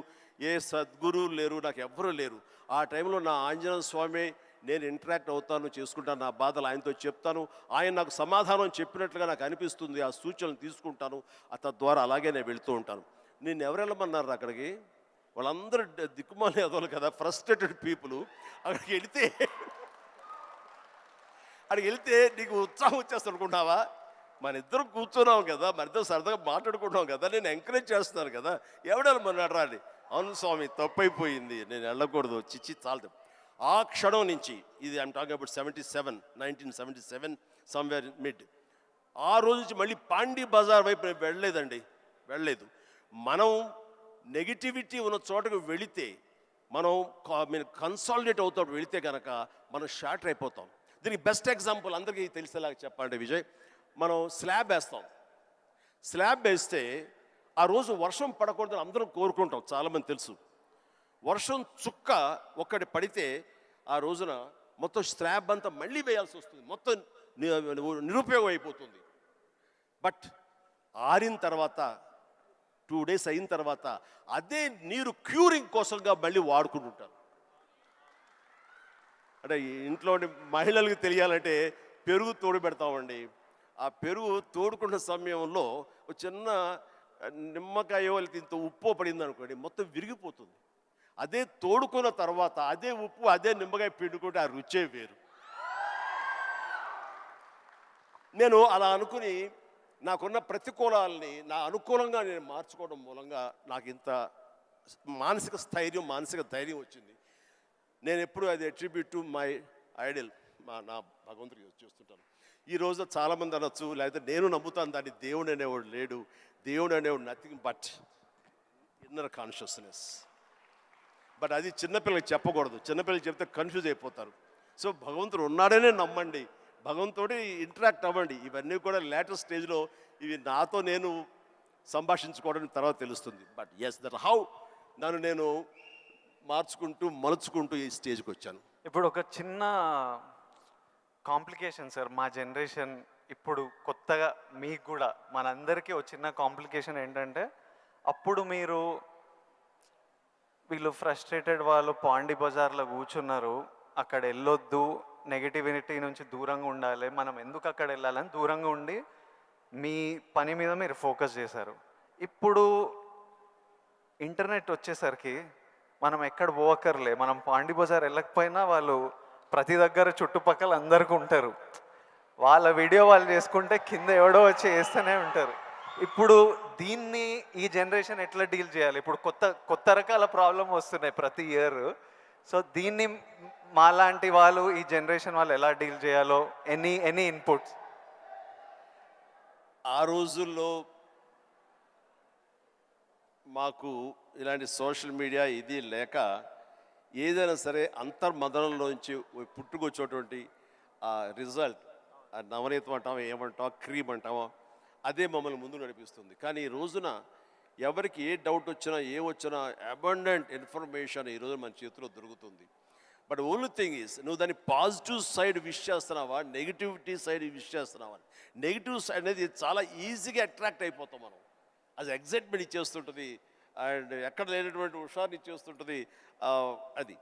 ఏ సద్గురువులు లేరు, నాకు ఎవ్వరూ లేరు. ఆ టైంలో నా ఆంజనేయ స్వామి నేను ఇంటరాక్ట్ అవుతాను, చేసుకుంటాను, నా బాధలు ఆయనతో చెప్తాను, ఆయన నాకు సమాధానం చెప్పినట్లుగా నాకు అనిపిస్తుంది, ఆ సూచనలు తీసుకుంటాను, తద్వారా అలాగే నేను వెళుతూ ఉంటాను. నేను ఎవరు వెళ్ళమన్నారు అక్కడికి? వాళ్ళందరూ దిక్కుమాలి ఎదవలు కదా, ఫ్రస్ట్రేటెడ్ పీపుల్. అక్కడికి వెళ్తే నీకు ఉత్సాహం వచ్చేస్తుంది అనుకుంటావా? మన ఇద్దరం కూర్చున్నాం కదా, మన ఇద్దరం సరదాగా మాట్లాడుకుంటున్నాం కదా, నేను ఎంకరేజ్ చేస్తున్నాను కదా, ఎవడెళ్ళమన్నాడు రా అని. అవును స్వామి, తప్పైపోయింది, నేను వెళ్ళకూడదు, చిచ్చి చాలదు. ఆ క్షణం నుంచి, ఇది I'm talking about 1977 somewhere mid, ఆ రోజు నుంచి మళ్ళీ పాండీ బజార్ వైపు నేను వెళ్ళలేదు. మనం నెగిటివిటీ ఉన్న చోటకు వెళితే, మనం కన్సాలిడేట్ అవుతాం, వెళితే కనుక మనం షార్టర్ అయిపోతాం. దీనికి బెస్ట్ ఎగ్జాంపుల్ అందరికీ తెలిసేలాగా చెప్పాలంటే విజయ్, మనం స్లాబ్ వేస్తే ఆ రోజు వర్షం పడకూడదని అందరం కోరుకుంటాం, చాలామంది తెలుసు. వర్షం చుక్క ఒక్కటి పడితే ఆ రోజున మొత్తం స్లాబ్ అంతా మళ్ళీ వేయాల్సి వస్తుంది, మొత్తం నిరుపయోగం అయిపోతుంది. బట్ ఆరిన తర్వాత 2 days అయిన తర్వాత అదే నీరు క్యూరింగ్ కోసంగా మళ్ళీ వాడుకుంటుంటారు. అంటే ఇంట్లో మహిళలకు తెలియాలంటే పెరుగు తోడు పెడతామండి. ఆ పెరుగు తోడుకున్న సమయంలో ఒక చిన్న నిమ్మకాయ ఇంత ఉప్పు పడింది అనుకోండి, మొత్తం విరిగిపోతుంది. అదే తోడుకున్న తర్వాత అదే ఉప్పు, అదే నిమ్మకాయ పిండుకుంటే ఆ రుచే వేరు. నేను అలా అనుకుని నాకున్న ప్రతికూలాలని నా అనుకూలంగా నేను మార్చుకోవడం మూలంగా నాకు ఇంత మానసిక స్థైర్యం, మానసిక ధైర్యం వచ్చింది. నేను ఎప్పుడు అది అట్రిబ్యూట్ టు మై ఐడల్, నా భగవంతుడికి చూస్తుంటాను. ఈరోజు చాలామంది అనొచ్చు, లేకపోతే నేను నమ్ముతాను దాన్ని, దేవుడు అనేవాడు లేడు, దేవుడు అనేవాడు nothing but inner consciousness. But అది చిన్నపిల్లలకి చెప్పకూడదు, చిన్నపిల్లలకి చెప్తే కన్ఫ్యూజ్ అయిపోతారు. సో భగవంతుడు ఉన్నాడనే నమ్మండి, భగవంతుడి ఇంటరాక్ట్ అవ్వండి. ఇవన్నీ కూడా లేటెస్ట్ స్టేజ్లో ఇవి నాతో నేను సంభాషించుకోవడం తర్వాత తెలుస్తుంది. బట్ ఎస్ దట్ హౌ నన్ను నేను మార్చుకుంటూ మలుచుకుంటూ ఈ స్టేజ్కి వచ్చాను. ఇప్పుడు ఒక చిన్న కాంప్లికేషన్ సార్, మా జనరేషన్ ఇప్పుడు కొత్తగా మీకు కూడా మనందరికీ ఒక చిన్న కాంప్లికేషన్ ఏంటంటే, అప్పుడు మీరు వీళ్ళు ఫ్రస్ట్రేటెడ్ వాళ్ళు పాండి బజార్లో కూర్చున్నారు, అక్కడ వెళ్ళొద్దు, నెగిటివిటీ నుంచి దూరంగా ఉండాలి, మనం ఎందుకు అక్కడ వెళ్ళాలని దూరంగా ఉండి మీ పని మీద మీరు ఫోకస్ చేశారు. ఇప్పుడు ఇంటర్నెట్ వచ్చేసరికి మనం ఎక్కడ పోవక్కర్లే, మనం పాండి బజార్ వెళ్ళకపోయినా వాళ్ళు ప్రతి దగ్గర చుట్టుపక్కల అందరికీ ఉంటారు, వాళ్ళ వీడియో వాళ్ళు చేసుకుంటే కింద ఎవడో వచ్చి వేస్తూనే ఉంటారు. ఇప్పుడు దీన్ని ఈ జనరేషన్ ఎట్లా డీల్ చేయాలి? ఇప్పుడు కొత్త కొత్త రకాల ప్రాబ్లం వస్తున్నాయి ప్రతి ఇయర్. సో దీన్ని మాలాంటి వాళ్ళు, ఈ జనరేషన్ వాళ్ళు ఎలా డీల్ చేయాలో ఎనీ ఇన్పుట్స్? ఆ రోజుల్లో మాకు ఇలాంటి సోషల్ మీడియా ఇది లేక ఏదైనా సరే అంతర్మదనంలోంచి పుట్టుకొచ్చేటువంటి ఆ రిజల్ట్, ఆ నవనీతం అంటామో ఏమంటామో క్రీమ్ అంటామో, అదే మమ్మల్ని ముందు నడిపిస్తుంది. కానీ ఈ రోజున ఎవరికి ఏ డౌట్ వచ్చినా వచ్చినా అబండెంట్ ఇన్ఫర్మేషన్ ఈరోజు మన చేతిలో దొరుకుతుంది. బట్ ఓన్లీ థింగ్ ఈజ్, నువ్వు దాన్ని పాజిటివ్ సైడ్ విష్ చేస్తున్నావా, నెగిటివిటీ సైడ్ విష్ చేస్తున్నావా? నెగిటివ్ సైడ్ అనేది చాలా ఈజీగా అట్రాక్ట్ అయిపోతాం మనం. అది ఎగ్జైట్మెంట్ ఇచ్చేస్తుంటుంది అండ్ ఎక్కడ లేనటువంటి హుషారుని ఇచ్చేస్తుంటుంది. అది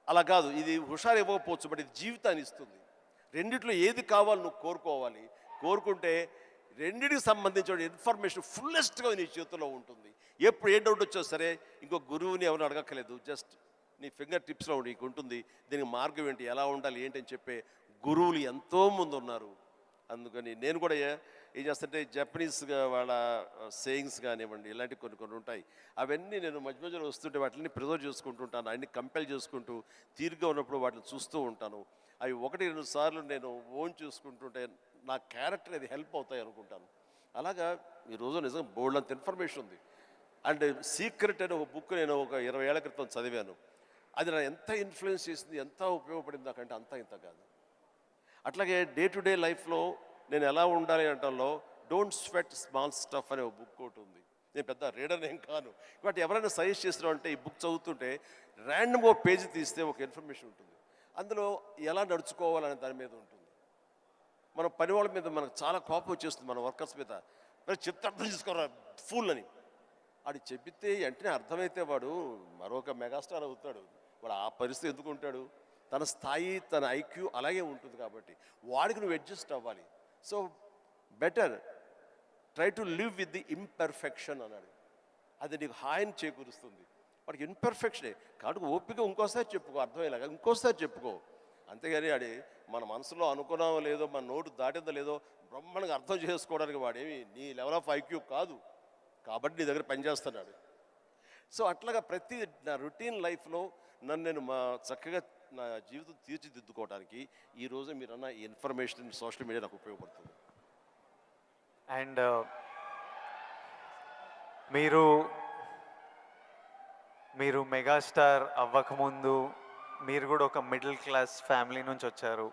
అలా కాదు, ఇది హుషారు ఇవ్వకపోవచ్చు, బట్ ఇది జీవితాన్ని ఇస్తుంది. రెండిట్లో ఏది కావాలి నువ్వు కోరుకోవాలి, కోరుకుంటే రెండింటికి సంబంధించిన ఇన్ఫర్మేషన్ ఫుల్లెస్ట్గా నీ చేతిలో ఉంటుంది. ఎప్పుడు ఏ డౌట్ వచ్చా సరే ఇంకో గురువుని ఎవరు అడగక్కర్లేదు, జస్ట్ నీ ఫింగర్ టిప్స్లో నీకు ఉంటుంది. దీనికి మార్గం ఏంటి, ఎలా ఉండాలి ఏంటి అని చెప్పే గురువులు ఎంతోమంది ఉన్నారు. అందుకని నేను కూడా ఏం చేస్తుంటే జపనీస్గా వాళ్ళ సేయింగ్స్ కానివ్వండి, ఇలాంటివి కొన్ని ఉంటాయి, అవన్నీ నేను మధ్య మధ్యలో వస్తుంటే వాటిని ప్రిజర్వ్ చేసుకుంటూ ఉంటాను, అన్ని కంపెల్ చేసుకుంటూ తీరిగ్గా ఉన్నప్పుడు వాటిని చూస్తూ ఉంటాను. అవి 1-2 సార్లు నేను ఓన్ చూసుకుంటుంటే నా క్యారెక్టర్ అది హెల్ప్ అవుతాయి అనుకుంటాను. అలాగా ఈరోజు నిజంగా బోల్డ్ అంత ఇన్ఫర్మేషన్ ఉంది. అండ్ సీక్రెట్ అనే ఒక బుక్ నేను ఒక 20 ఏళ్ల క్రితం చదివాను. అది నా ఎంత ఇన్ఫ్లుయెన్స్ చేసింది, ఎంత ఉపయోగపడింది నాకంటే అంత ఇంత కాదు. అట్లాగే డే టు డే లైఫ్లో నేను ఎలా ఉండాలి అంటలో డోంట్ స్వెట్ స్మాల్ స్టఫ్ అనే ఒక బుక్ ఒకటి ఉంది. నేను పెద్ద రీడర్ ఏం కాను, బట్ ఎవరైనా సజెస్ట్ చేస్తున్నావు అంటే ఈ బుక్ చదువుతుంటే ర్యాండమ్గా పేజీ తీస్తే ఒక ఇన్ఫర్మేషన్ ఉంటుంది, అందులో ఎలా నడుచుకోవాలనే దాని మీద ఉంటుంది. మన పని వాళ్ళ మీద మనకు చాలా కోపం వచ్చేస్తుంది, మన వర్కర్స్ మీద. మరి చెప్తే అర్థం చేసుకోరా ఫుల్ అని వాడు చెబితే వెంటనే అర్థమైతే వాడు మరొక మెగాస్టార్ అవుతాడు. వాడు ఆ పరిస్థితి ఎందుకు ఉంటాడు, తన స్థాయి తన ఐక్యూ అలాగే ఉంటుంది కాబట్టి వాడికి నువ్వు అడ్జస్ట్ అవ్వాలి. So better try to live with the imperfection అన్నాడు. అది నీకు హాయిని చేకూరుస్తుంది. వాడికి ఇన్పర్ఫెక్షనే కాబట్టి ఓపిక ఇంకోసారి చెప్పుకో, అర్థమయ్యేలాగా ఇంకోసారి చెప్పుకో. అంతేగాని వాడి మన మనసులో అనుకున్నామో లేదో, మన నోటు దాటిందో లేదో బ్రహ్మాండంగా అర్థం చేసుకోవడానికి వాడేమి నీ లెవెల్ ఆఫ్ ఐక్యూ కాదు కాబట్టి నీ దగ్గర పనిచేస్తున్నాడు. సో అట్లాగా ప్రతి నా రొటీన్ లైఫ్లో నన్ను నేను చక్కగా నా జీవితం తీర్చిదిద్దుకోవడానికి ఈరోజు మీరన్న ఈ ఇన్ఫర్మేషన్ సోషల్ మీడియా నాకు ఉపయోగపడుతుంది. అండ్ మీరు మెగాస్టార్ అవ్వకముందు మీరు కూడా ఒక మిడిల్ క్లాస్ ఫ్యామిలీ నుంచి వచ్చారు.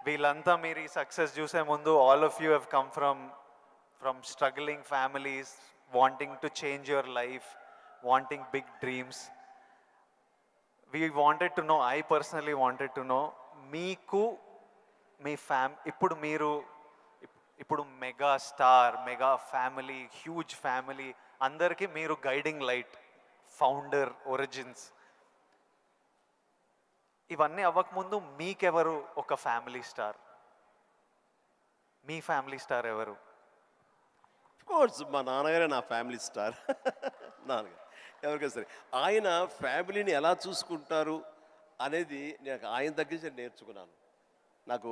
వీళ్ళంతా మీరు ఈ సక్సెస్ చూసే ముందు all of you have come from struggling families, wanting to change your life, wanting big dreams. We wanted to know, I personally wanted to know, మీకు మీ ఇప్పుడు mega star, mega family, huge family, అందరికీ మీరు గైడింగ్ లైట్, ఫౌండర్, ఒరిజిన్స్. ఇవన్నీ అవ్వకముందు మీకెవరు ఒక ఫ్యామిలీ స్టార్? మీ ఫ్యామిలీ స్టార్ ఎవరు? కోర్స్ మా నాన్నగారే నా ఫ్యామిలీ స్టార్. నాన్నగారు ఎవరికైనా సరే ఆయన ఫ్యామిలీని ఎలా చూసుకుంటారు అనేది నేను ఆయన దగ్గర నుంచి నేర్చుకున్నాను. నాకు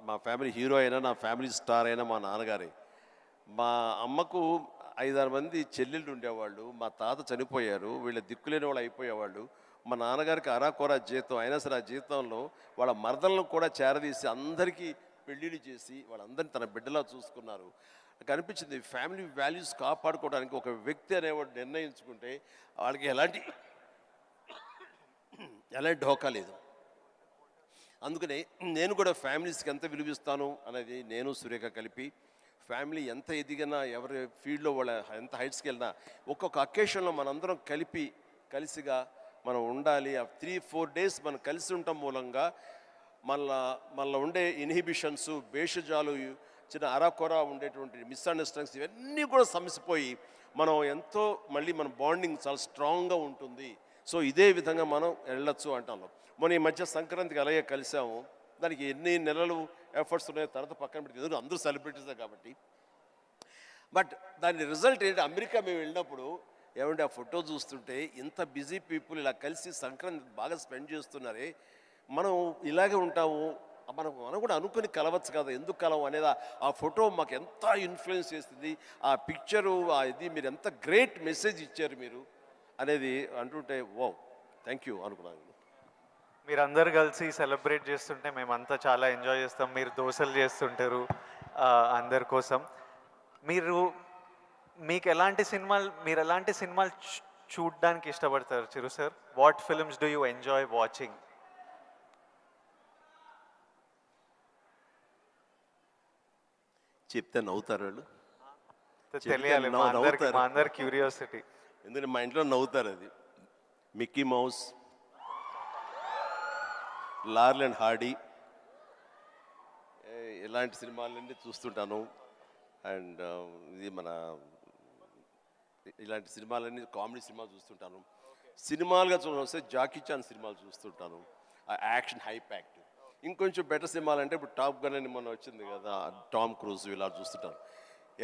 మా ఫ్యామిలీ హీరో అయినా, నా ఫ్యామిలీ స్టార్ అయినా మా నాన్నగారే. మా అమ్మకు 5-6 మంది చెల్లెళ్ళు ఉండేవాళ్ళు. మా తాత చనిపోయారు, వీళ్ళ దిక్కులేని వాళ్ళు అయిపోయేవాళ్ళు. మా నాన్నగారికి అరాకొర జీతం అయినా సరే ఆ జీతంలో వాళ్ళ మరదలను కూడా చేరదీసి అందరికీ పెళ్ళిళ్ళు చేసి వాళ్ళందరినీ తన బిడ్డలా చూసుకున్నారు. నాకు అనిపించింది ఫ్యామిలీ వాల్యూస్ కాపాడుకోవడానికి ఒక వ్యక్తి అనేవాడు నిర్ణయించుకుంటే వాళ్ళకి ఎలాంటి ఢోకా లేదు. అందుకనే నేను కూడా ఫ్యామిలీస్కి ఎంత విలువిస్తాను అనేది నేను సురేఖ కలిపి ఫ్యామిలీ ఎంత ఎదిగినా ఎవరి ఫీల్డ్లో వాళ్ళ ఎంత హైట్స్కి వెళ్ళినా ఒక్కొక్క అకేషన్లో మనందరం కలిసిగా మనం ఉండాలి. ఆ 3-4 డేస్ మనం కలిసి ఉండటం మూలంగా మళ్ళీ ఉండే ఇన్హిబిషన్స్, భేషజాలు, చిన్న అరాకొర ఉండేటువంటి మిస్అండర్స్టాండింగ్స్ ఇవన్నీ కూడా సమసిపోయి మనం ఎంతో మళ్ళీ మన బాండింగ్ చాలా స్ట్రాంగ్గా ఉంటుంది. సో ఇదే విధంగా మనం వెళ్ళొచ్చు అంటాను. మొన్న ఈ మధ్య సంక్రాంతికి అలాగే కలిసాము. దానికి ఎన్ని నెలలు ఎఫర్ట్స్ ఉన్నాయో తర్వాత పక్కన పెట్టి ఎందుకంటే అందరూ సెలబ్రిటీసే కాబట్టి. బట్ దాని రిజల్ట్ ఏంటి, అమెరికా మేము వెళ్ళినప్పుడు ఏమంటే ఆ ఫోటో చూస్తుంటే ఇంత బిజీ పీపుల్ ఇలా కలిసి సంక్రాంతి బాగా స్పెండ్ చేస్తున్నారే, మనం ఇలాగే ఉంటాము, మనం కూడా అనుకుని కలవచ్చు కదా, ఎందుకు కలవం అనేది ఆ ఫోటో మాకు ఎంత ఇన్ఫ్లుయెన్స్ చేస్తుంది. ఆ పిక్చరు ఇది మీరు ఎంత గ్రేట్ మెసేజ్ ఇచ్చారు మీరు అనేది అంటుంటే వావ్ థ్యాంక్ యూ అనుకున్నాను. మీరందరూ కలిసి సెలబ్రేట్ చేస్తుంటే మేమంతా చాలా ఎంజాయ్ చేస్తాం. మీరు దోశలు చేస్తుంటారు అందరి కోసం. మీకు ఎలాంటి సినిమాలు చూడడానికి ఇష్టపడతారు Chiru sir? What films do you enjoy watching? చెప్తే నవ్వుతారు వాళ్ళు, తెలియాలి మా అందరి క్యూరియాసిటీ. ఎందుకంటే మా ఇంట్లో నవ్వుతారు. అది మిక్కీ మౌస్, లార్ల్ అండ్ హార్డీ ఇలాంటి సినిమాలన్నీ చూస్తుంటాను. అండ్ ఇది మన ఇలాంటి సినిమాలన్నీ కామెడీ సినిమాలు చూస్తుంటాను. సినిమాలుగా చూస్తే జాకీ చాన్ సినిమాలు చూస్తుంటాను, ఆ యాక్షన్ హై ప్యాక్ట్. ఇంకొంచెం బెటర్ సినిమాలు అంటే ఇప్పుడు టాప్ గన్ అని మొన్న వచ్చింది కదా, టామ్ క్రూజ్, ఇలా చూస్తుంటాను.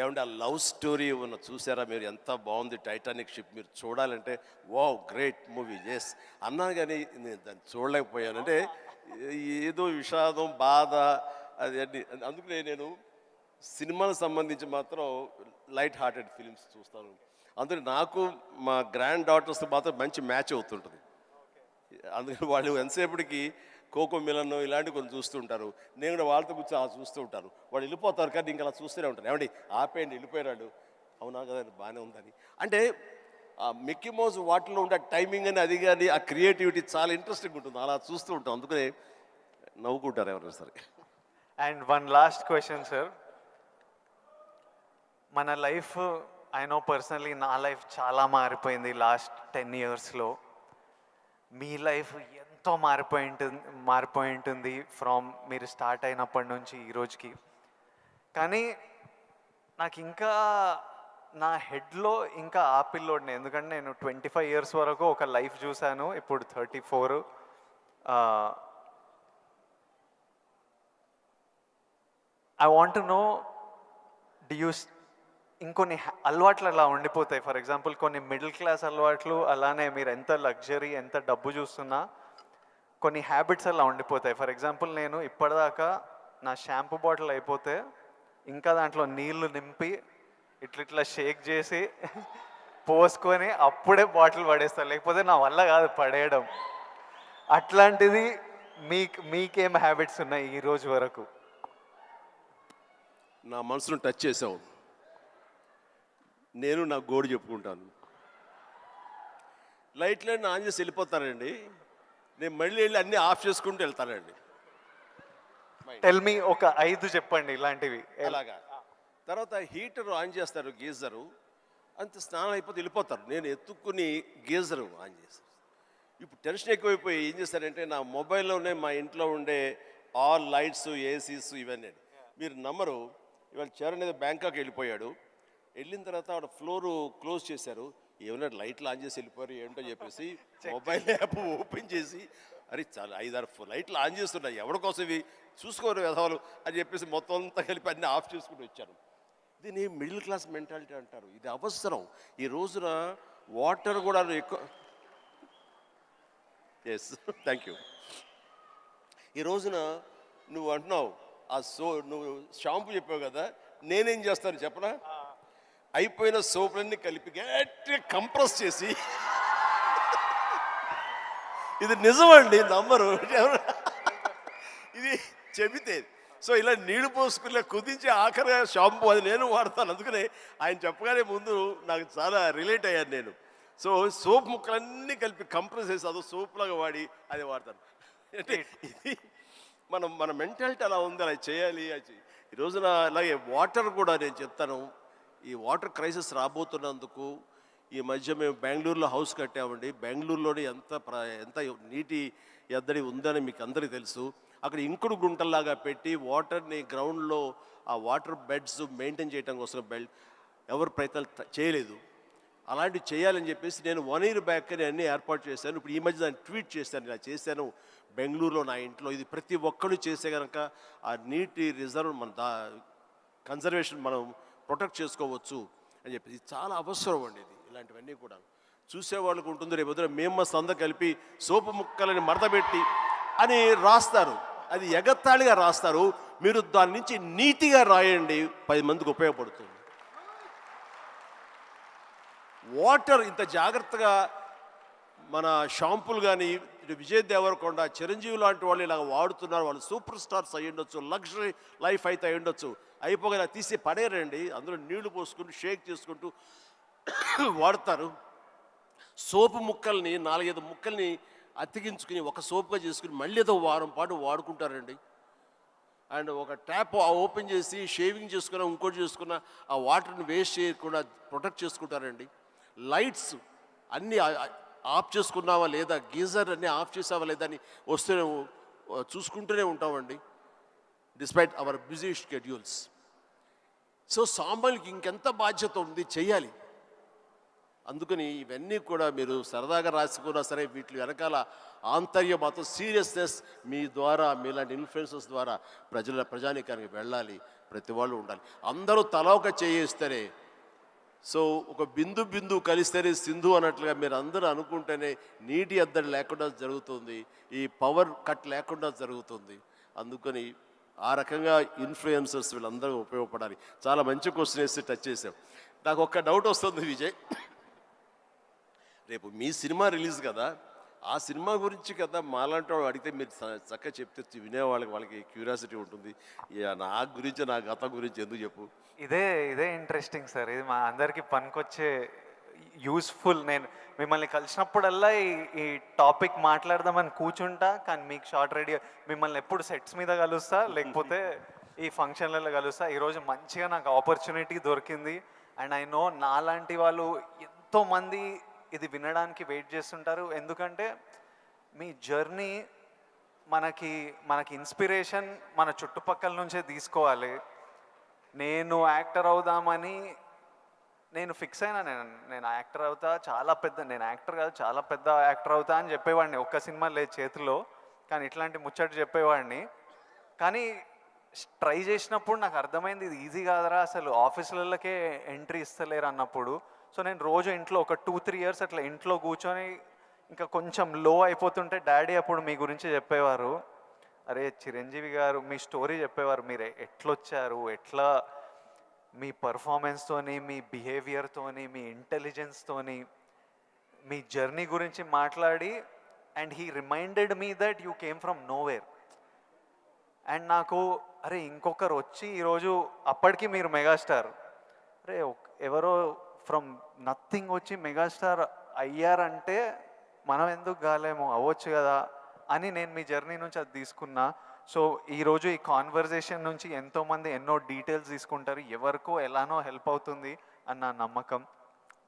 ఏమంటే ఆ లవ్ స్టోరీ ఉన్న చూసారా మీరు, ఎంత బాగుంది టైటానిక్ షిప్, మీరు చూడాలంటే వావ్ గ్రేట్ మూవీ ఎస్ అన్నాను, కానీ నేను దాన్ని చూడలేకపోయాను. అంటే ఏదో విషాదం, బాధ అది అన్ని. అందుకనే నేను సినిమాలకు సంబంధించి మాత్రం లైట్ హార్టెడ్ ఫిలిమ్స్ చూస్తాను. అందుకని నాకు మా గ్రాండ్ డాటర్స్ మాత్రం మంచి మ్యాచ్ అవుతుంటుంది. అందుకని వాళ్ళు ఎంతసేపటికి కోకో మిలన్ ఇలాంటివి కొన్ని చూస్తూ ఉంటారు, నేను కూడా వాళ్ళతో కూర్చొని అలా చూస్తూ ఉంటాను. వాళ్ళు వెళ్ళిపోతారు కానీ ఇంకా అలా చూస్తూనే ఉంటాను. ఏమండి ఆపేయండి వెళ్ళిపోయాడు, అవునా కదా బాగానే ఉందని. అంటే ఆ మిక్కీ మౌస్ వాటిలో ఉండే టైమింగ్ అని అది కానీ ఆ క్రియేటివిటీ చాలా ఇంట్రెస్టింగ్ ఉంటుంది, అలా చూస్తూ ఉంటాం. అందుకనే నవ్వుకుంటారు ఎవరైనా సరే. And one last question sir, మన లైఫ్ ఐ నో పర్సనలీ నా లైఫ్ చాలా మారిపోయింది లాస్ట్ 10 yearsలో. మీ లైఫ్ ఎంతో మారిపోయి ఉంటుంది ఫ్రమ్ మీరు స్టార్ట్ అయినప్పటి నుంచి ఈ రోజుకి. కానీ నాకు ఇంకా నా హెడ్లో ఇంకా ఆ పిల్లోడిని, ఎందుకంటే నేను 25 years వరకు ఒక లైఫ్ చూశాను, ఇప్పుడు 34. ఐ వాంట్ టు నో, ఇంకొన్ని అలవాట్లు అలా ఉండిపోతాయి. ఫర్ ఎగ్జాంపుల్ కొన్ని మిడిల్ క్లాస్ అలవాట్లు, అలానే మీరు ఎంత లగ్జరీ ఎంత డబ్బు చూస్తున్నా కొన్ని హ్యాబిట్స్ అలా ఉండిపోతాయి. ఫర్ ఎగ్జాంపుల్ నేను ఇప్పటిదాకా నా షాంపూ బాటిల్ అయిపోతే ఇంకా దాంట్లో నీళ్లు నింపి ఇట్లా షేక్ చేసి పోసుకొని అప్పుడే బాటిల్ పడేస్తాను, లేకపోతే నా వల్ల కాదు పడేయడం. అట్లాంటిది మీకేం హ్యాబిట్స్ ఉన్నాయి ఈ రోజు వరకు? నా మనసును టచ్ చేసావు. నేను నా గోడు చెప్పుకుంటాను. లైట్లన్నీ ఆన్ చేసి వెళ్ళిపోతానండి, నేను మళ్ళీ వెళ్ళి అన్నీ ఆఫ్ చేసుకుంటూ వెళ్తానండి. టెల్ మీ ఒక 5 చెప్పండి ఇలాంటివి. అలాగా తర్వాత హీటర్ ఆన్ చేస్తారు, గీజరు అంత స్నానం అయిపోతే వెళ్ళిపోతారు, నేను ఎత్తుక్కుని గీజరు ఆన్ చేస్తాను. ఇప్పుడు టెన్షన్ ఎక్కువైపోయి ఏం చేస్తారంటే నా మొబైల్లోనే మా ఇంట్లో ఉండే ఆల్ లైట్స్, ఏసీస్ ఇవన్నీ. మీరు నమ్మరు, ఇవాళ చరణ్ ఏదో బ్యాంకాక్ వెళ్ళిపోయాడు, వెళ్ళిన తర్వాత ఆవిడ ఫ్లోరు క్లోజ్ చేశారు, ఏమైనా లైట్లు ఆన్ చేసి వెళ్ళిపోయారు ఏంటో చెప్పేసి మొబైల్ యాప్ ఓపెన్ చేసి అరే చాలా 5-6 లైట్లు ఆన్ చేస్తున్నాయి, ఎవరి కోసం ఇవి చూసుకోరు వ్యధవాలు అని చెప్పేసి మొత్తం అంతా కలిపి అన్నీ ఆఫ్ చేసుకుని వచ్చాను. దీన్ని మిడిల్ క్లాస్ మెంటాలిటీ అంటారు. ఇది అవసరం ఈ రోజున. వాటర్ కూడా ఎక్కువ ఎస్ థ్యాంక్ యూ. ఈ రోజున నువ్వు అంటున్నావు నువ్వు షాంపూ చెప్పావు కదా, నేనేం చేస్తాను చెప్పనా, అయిపోయిన సోపులన్నీ కలిపి గట్టిగా కంప్రెస్ చేసి, ఇది నిజమండి నమ్మరు, ఇది చెబితే సో ఇలా నీళ్లు పోసుకుని కుదించి ఆఖరి షాంపూ అది నేను వాడతాను. అందుకనే ఆయన చెప్పగానే ముందు నాకు చాలా రిలేట్ అయ్యాను నేను. సో సోప్ ముక్కలన్నీ కలిపి కంప్రెస్ చేసి అదో సోప్ లాగా వాడి అది వాడతాను. అంటే మన మెంటాలిటీ అలా ఉంది, అలా చేయాలి ఈ రోజున అలాగే వాటర్ కూడా నేను చెప్తాను. ఈ వాటర్ క్రైసిస్ రాబోతున్నందుకు ఈ మధ్య మేము బెంగళూరులో హౌస్ కట్టామండి. బెంగళూరులోని ఎంత నీటి ఎద్దడి ఉందని మీకు అందరికీ తెలుసు. అక్కడ ఇంకుడు గుంటల్లాగా పెట్టి వాటర్ని గ్రౌండ్లో ఆ వాటర్ బెడ్స్ మెయింటైన్ చేయడం కోసం ఎవరు ప్రయత్నాలు చేయలేదు. అలాంటివి చేయాలని చెప్పేసి నేను 1 year బ్యాక్ నేను అన్నీ ఏర్పాటు చేశాను. ఇప్పుడు ఈ మధ్య దాన్ని ట్వీట్ చేశాను, ఇలా చేశాను బెంగళూరులో నా ఇంట్లో. ఇది ప్రతి ఒక్కరు చేసే కనుక ఆ నీటి రిజర్వ్ కన్జర్వేషన్ మనం ప్రొటెక్ట్ చేసుకోవచ్చు అని చెప్పి ఇది చాలా అవసరం అండి. ఇది ఇలాంటివన్నీ కూడా చూసేవాళ్ళకు ఉంటుంది. రేపు పొద్దున మేము సంద కలిపి సోపు ముక్కలని మడతపెట్టి అని రాస్తారు, అది ఎగత్తాళిగా రాస్తారు. మీరు దాని నుంచి నీతిగా రాయండి, 10 మందికి ఉపయోగపడుతుంది. వాటర్ ఇంత జాగ్రత్తగా మన షాంపులు కానీ విజయ్ దేవరకొండ, చిరంజీవి లాంటి వాళ్ళు ఇలా వాడుతున్నారు. వాళ్ళు సూపర్ స్టార్స్ అయ్యి ఉండొచ్చు, లగ్జరీ లైఫ్ అయితే అయి ఉండొచ్చు. అయిపోగా తీసి పడేరండి, అందులో నీళ్లు పోసుకుంటూ షేక్ చేసుకుంటూ వాడతారు. సోపు ముక్కల్ని 4-5 ముక్కల్ని అతికించుకుని ఒక సోపుగా చేసుకుని మళ్ళీ ఏదో వారం పాటు వాడుకుంటారండి. అండ్ ఒక ట్యాప్ ఓపెన్ చేసి షేవింగ్ చేసుకున్న ఇంకోటి చేసుకున్న ఆ వాటర్ని వేస్ట్ చేయకుండా ప్రొటెక్ట్ చేసుకుంటారండి. లైట్స్ అన్నీ ఆఫ్ చేసుకున్నావా లేదా, గీజర్ అన్నీ ఆఫ్ చేసావా లేదా అని వస్తూనే చూసుకుంటూనే ఉంటామండి, despite our busy schedules. So సామాన్యులకి ఇంకెంత బాధ్యత ఉంది, చెయ్యాలి. అందుకని ఇవన్నీ కూడా మీరు సరదాగా రాసుకున్నా సరే వీటి వెనకాల ఆంతర్యం మాత్రం సీరియస్నెస్ మీ ద్వారా, మీలాంటి ఇన్ఫ్లుయెన్సర్స్ ద్వారా ప్రజానీకానికి వెళ్ళాలి. ప్రతి వాళ్ళు ఉండాలి. అందరూ తల ఒక చేయిస్తేనే, సో ఒక బిందు కలిస్తేనే సింధు అన్నట్లుగా మీరు అందరూ అనుకుంటేనే నీటి ఎద్దడి లేకుండా జరుగుతుంది, ఈ పవర్ కట్ లేకుండా జరుగుతుంది. అందుకని ఆ రకంగా ఇన్ఫ్లుయెన్సర్స్ వీళ్ళందరూ ఉపయోగపడాలి. చాలా మంచి క్వశ్చన్ వేసి టచ్ చేసాం. నాకు ఒక్క డౌట్ వస్తుంది విజయ్, రేపు మీ సినిమా రిలీజ్ కదా, ఆ సినిమా గురించి కదా మాలాంటి వాళ్ళు అడిగితే మీరు చక్కగా చెప్తే వాళ్ళకి క్యూరియాసిటీ ఉంటుంది. నా గురించి, నా గతం గురించి ఎందుకు చెప్పు. ఇదే ఇంట్రెస్టింగ్ సార్. ఇది మా అందరికీ పనికొచ్చే యూస్ఫుల్. నేను మిమ్మల్ని కలిసినప్పుడల్లా ఈ టాపిక్ మాట్లాడదామని కూర్చుంటా, కానీ మీకు షార్ట్ రెడీ మిమ్మల్ని ఎప్పుడు సెట్స్ మీద కలుస్తా, లేకపోతే ఈ ఫంక్షన్లలో కలుస్తా. ఈరోజు మంచిగా నాకు ఆపర్చునిటీ దొరికింది. అండ్ ఐ నో నాలాంటి వాళ్ళు ఎంతోమంది ఇది వినడానికి వెయిట్ చేస్తుంటారు. ఎందుకంటే మీ జర్నీ మనకి ఇన్స్పిరేషన్ మన చుట్టుపక్కల నుంచే తీసుకోవాలి. నేను యాక్టర్ అవుదామని నేను ఫిక్స్ అయినా, నేను యాక్టర్ అవుతా, నేను యాక్టర్ కాదు చాలా పెద్ద యాక్టర్ అవుతా అని చెప్పేవాడిని. ఒక్క సినిమా లేదు చేతిలో, కానీ ఇట్లాంటి ముచ్చట చెప్పేవాడిని. కానీ ట్రై చేసినప్పుడు నాకు అర్థమైంది ఇది ఈజీ కాదరా, అసలు ఆఫీసులకే ఎంట్రీ ఇస్తలేరు అన్నప్పుడు. సో నేను రోజు ఇంట్లో ఒక 2-3 years అట్లా ఇంట్లో కూర్చొని ఇంకా కొంచెం లో అయిపోతుంటే డాడీ అప్పుడు మీ గురించి చెప్పేవారు, అరే చిరంజీవి గారు మీ స్టోరీ చెప్పేవారు, మీరు ఎట్లొచ్చారు, ఎట్లా మీ పర్ఫార్మెన్స్తోని, మీ బిహేవియర్తోని, మీ ఇంటెలిజెన్స్తోని మీ జర్నీ గురించి మాట్లాడి, and he reminded me that you came from nowhere. And నాకు అరే ఇంకొకరు వచ్చి ఈరోజు అప్పటికి మీరు మెగాస్టార్, అరే ఎవరో ఫ్రమ్ నథింగ్ వచ్చి మెగాస్టార్ అయ్యారంటే మనం ఎందుకు కాలేమో, అవ్వచ్చు కదా అని నేను మీ జర్నీ నుంచి అది తీసుకున్నా. సో ఈరోజు ఈ కాన్వర్జేషన్ నుంచి ఎంతోమంది ఎన్నో డీటెయిల్స్ తీసుకుంటారు, ఎవరికో ఎలానో హెల్ప్ అవుతుంది అన్న నమ్మకం.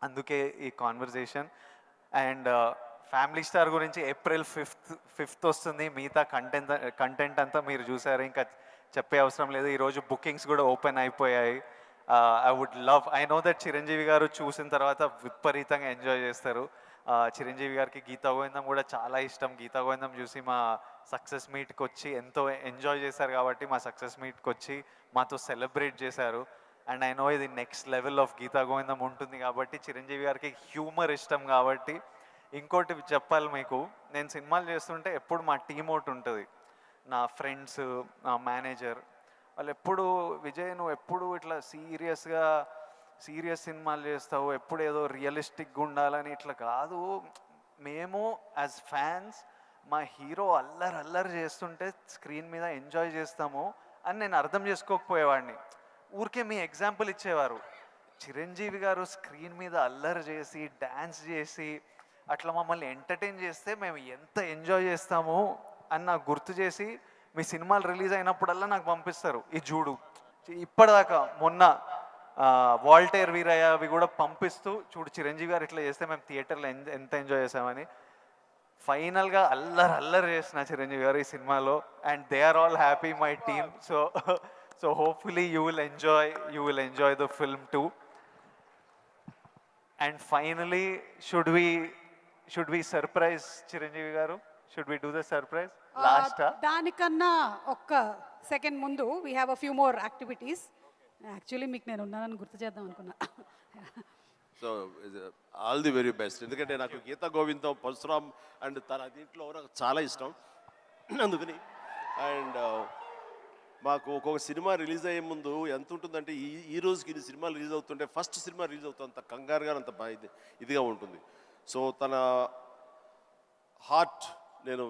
అందుకే ఈ కాన్వర్జేషన్. అండ్ ఫ్యామిలీ స్టార్ గురించి April 5th వస్తుంది. మిగతా కంటెంట్ అంతా మీరు చూసారు, ఇంకా చెప్పే అవసరం లేదు. ఈరోజు బుకింగ్స్ కూడా ఓపెన్ అయిపోయాయి. ఐ నో దట్ చిరంజీవి గారు చూసిన తర్వాత విపరీతంగా ఎంజాయ్ చేస్తారు. చిరంజీవి గారికి గీతా గోవిందం కూడా చాలా ఇష్టం. గీతా గోవిందం చూసి మా సక్సెస్ మీట్కి వచ్చి ఎంతో ఎంజాయ్ చేశారు కాబట్టి మా సక్సెస్ మీట్కి వచ్చి మాతో సెలబ్రేట్ చేశారు. అండ్ ఐ నో ఇది నెక్స్ట్ లెవెల్ ఆఫ్ గీతా గోవిందం ఉంటుంది కాబట్టి చిరంజీవి గారికి హ్యూమర్ ఇష్టం కాబట్టి. ఇంకోటి చెప్పాలి మీకు, నేను సినిమాలు చేస్తుంటే ఎప్పుడు మా టీం ఒకటి ఉంటుంది, నా ఫ్రెండ్స్, నా మేనేజర్, వాళ్ళు ఎప్పుడు విజయ్ నువ్వు ఎప్పుడు ఇట్లా సీరియస్ సినిమాలు చేస్తావు, ఎప్పుడు ఏదో రియలిస్టిక్గా ఉండాలని, ఇట్లా కాదు, మేము యాజ్ ఫ్యాన్స్ మా హీరో అల్లరి చేస్తుంటే స్క్రీన్ మీద ఎంజాయ్ చేస్తాము అని నేను అర్థం చేసుకోకపోయేవాడిని. ఊరికే మీ ఎగ్జాంపుల్ ఇచ్చేవారు, చిరంజీవి గారు స్క్రీన్ మీద అల్లరి చేసి డ్యాన్స్ చేసి అట్లా మమ్మల్ని ఎంటర్టైన్ చేస్తే మేము ఎంత ఎంజాయ్ చేస్తాము అని నాకు గుర్తు చేసి మీ సినిమాలు రిలీజ్ అయినప్పుడల్లా నాకు పంపిస్తారు ఈ చూడు. ఇప్పటిదాకా మొన్న వాల్టేర్ వీరయ్య అవి కూడా పంపిస్తూ చూడు చిరంజీవి గారు ఇట్లా చేస్తే మేము థియేటర్లో ఎంత ఎంజాయ్ చేసామని. ఫైనల్గా అల్లరి చేసిన చిరంజీవి గారు ఈ సినిమాలో, and they are all happy my team. So hopefully you will enjoy the film too. And finally should we surprise Chiranjeevi garu? Should we do the surprise last? దానికన్నా ఒక్క సెకండ్ ముందు we have a few more activities. Actually మీకు నేను ఉన్నానని గుర్తు చేద్దాం అనుకున్నా. So all the very best. ఎందుకంటే నాకు గీతా గోవిందం, పరశురామ్ అండ్ తన దీంట్లో నాకు చాలా ఇష్టం. అందుకని అండ్ మాకు ఒక్కొక్క సినిమా రిలీజ్ అయ్యే ముందు ఎంత ఉంటుందంటే ఈ రోజుకి ఇన్ని సినిమాలు రిలీజ్ అవుతుంటే ఫస్ట్ సినిమా రిలీజ్ అవుతుంది అంత కంగారుగా అంత ఇదిగా ఉంటుంది. సో తన హార్ట్ నేను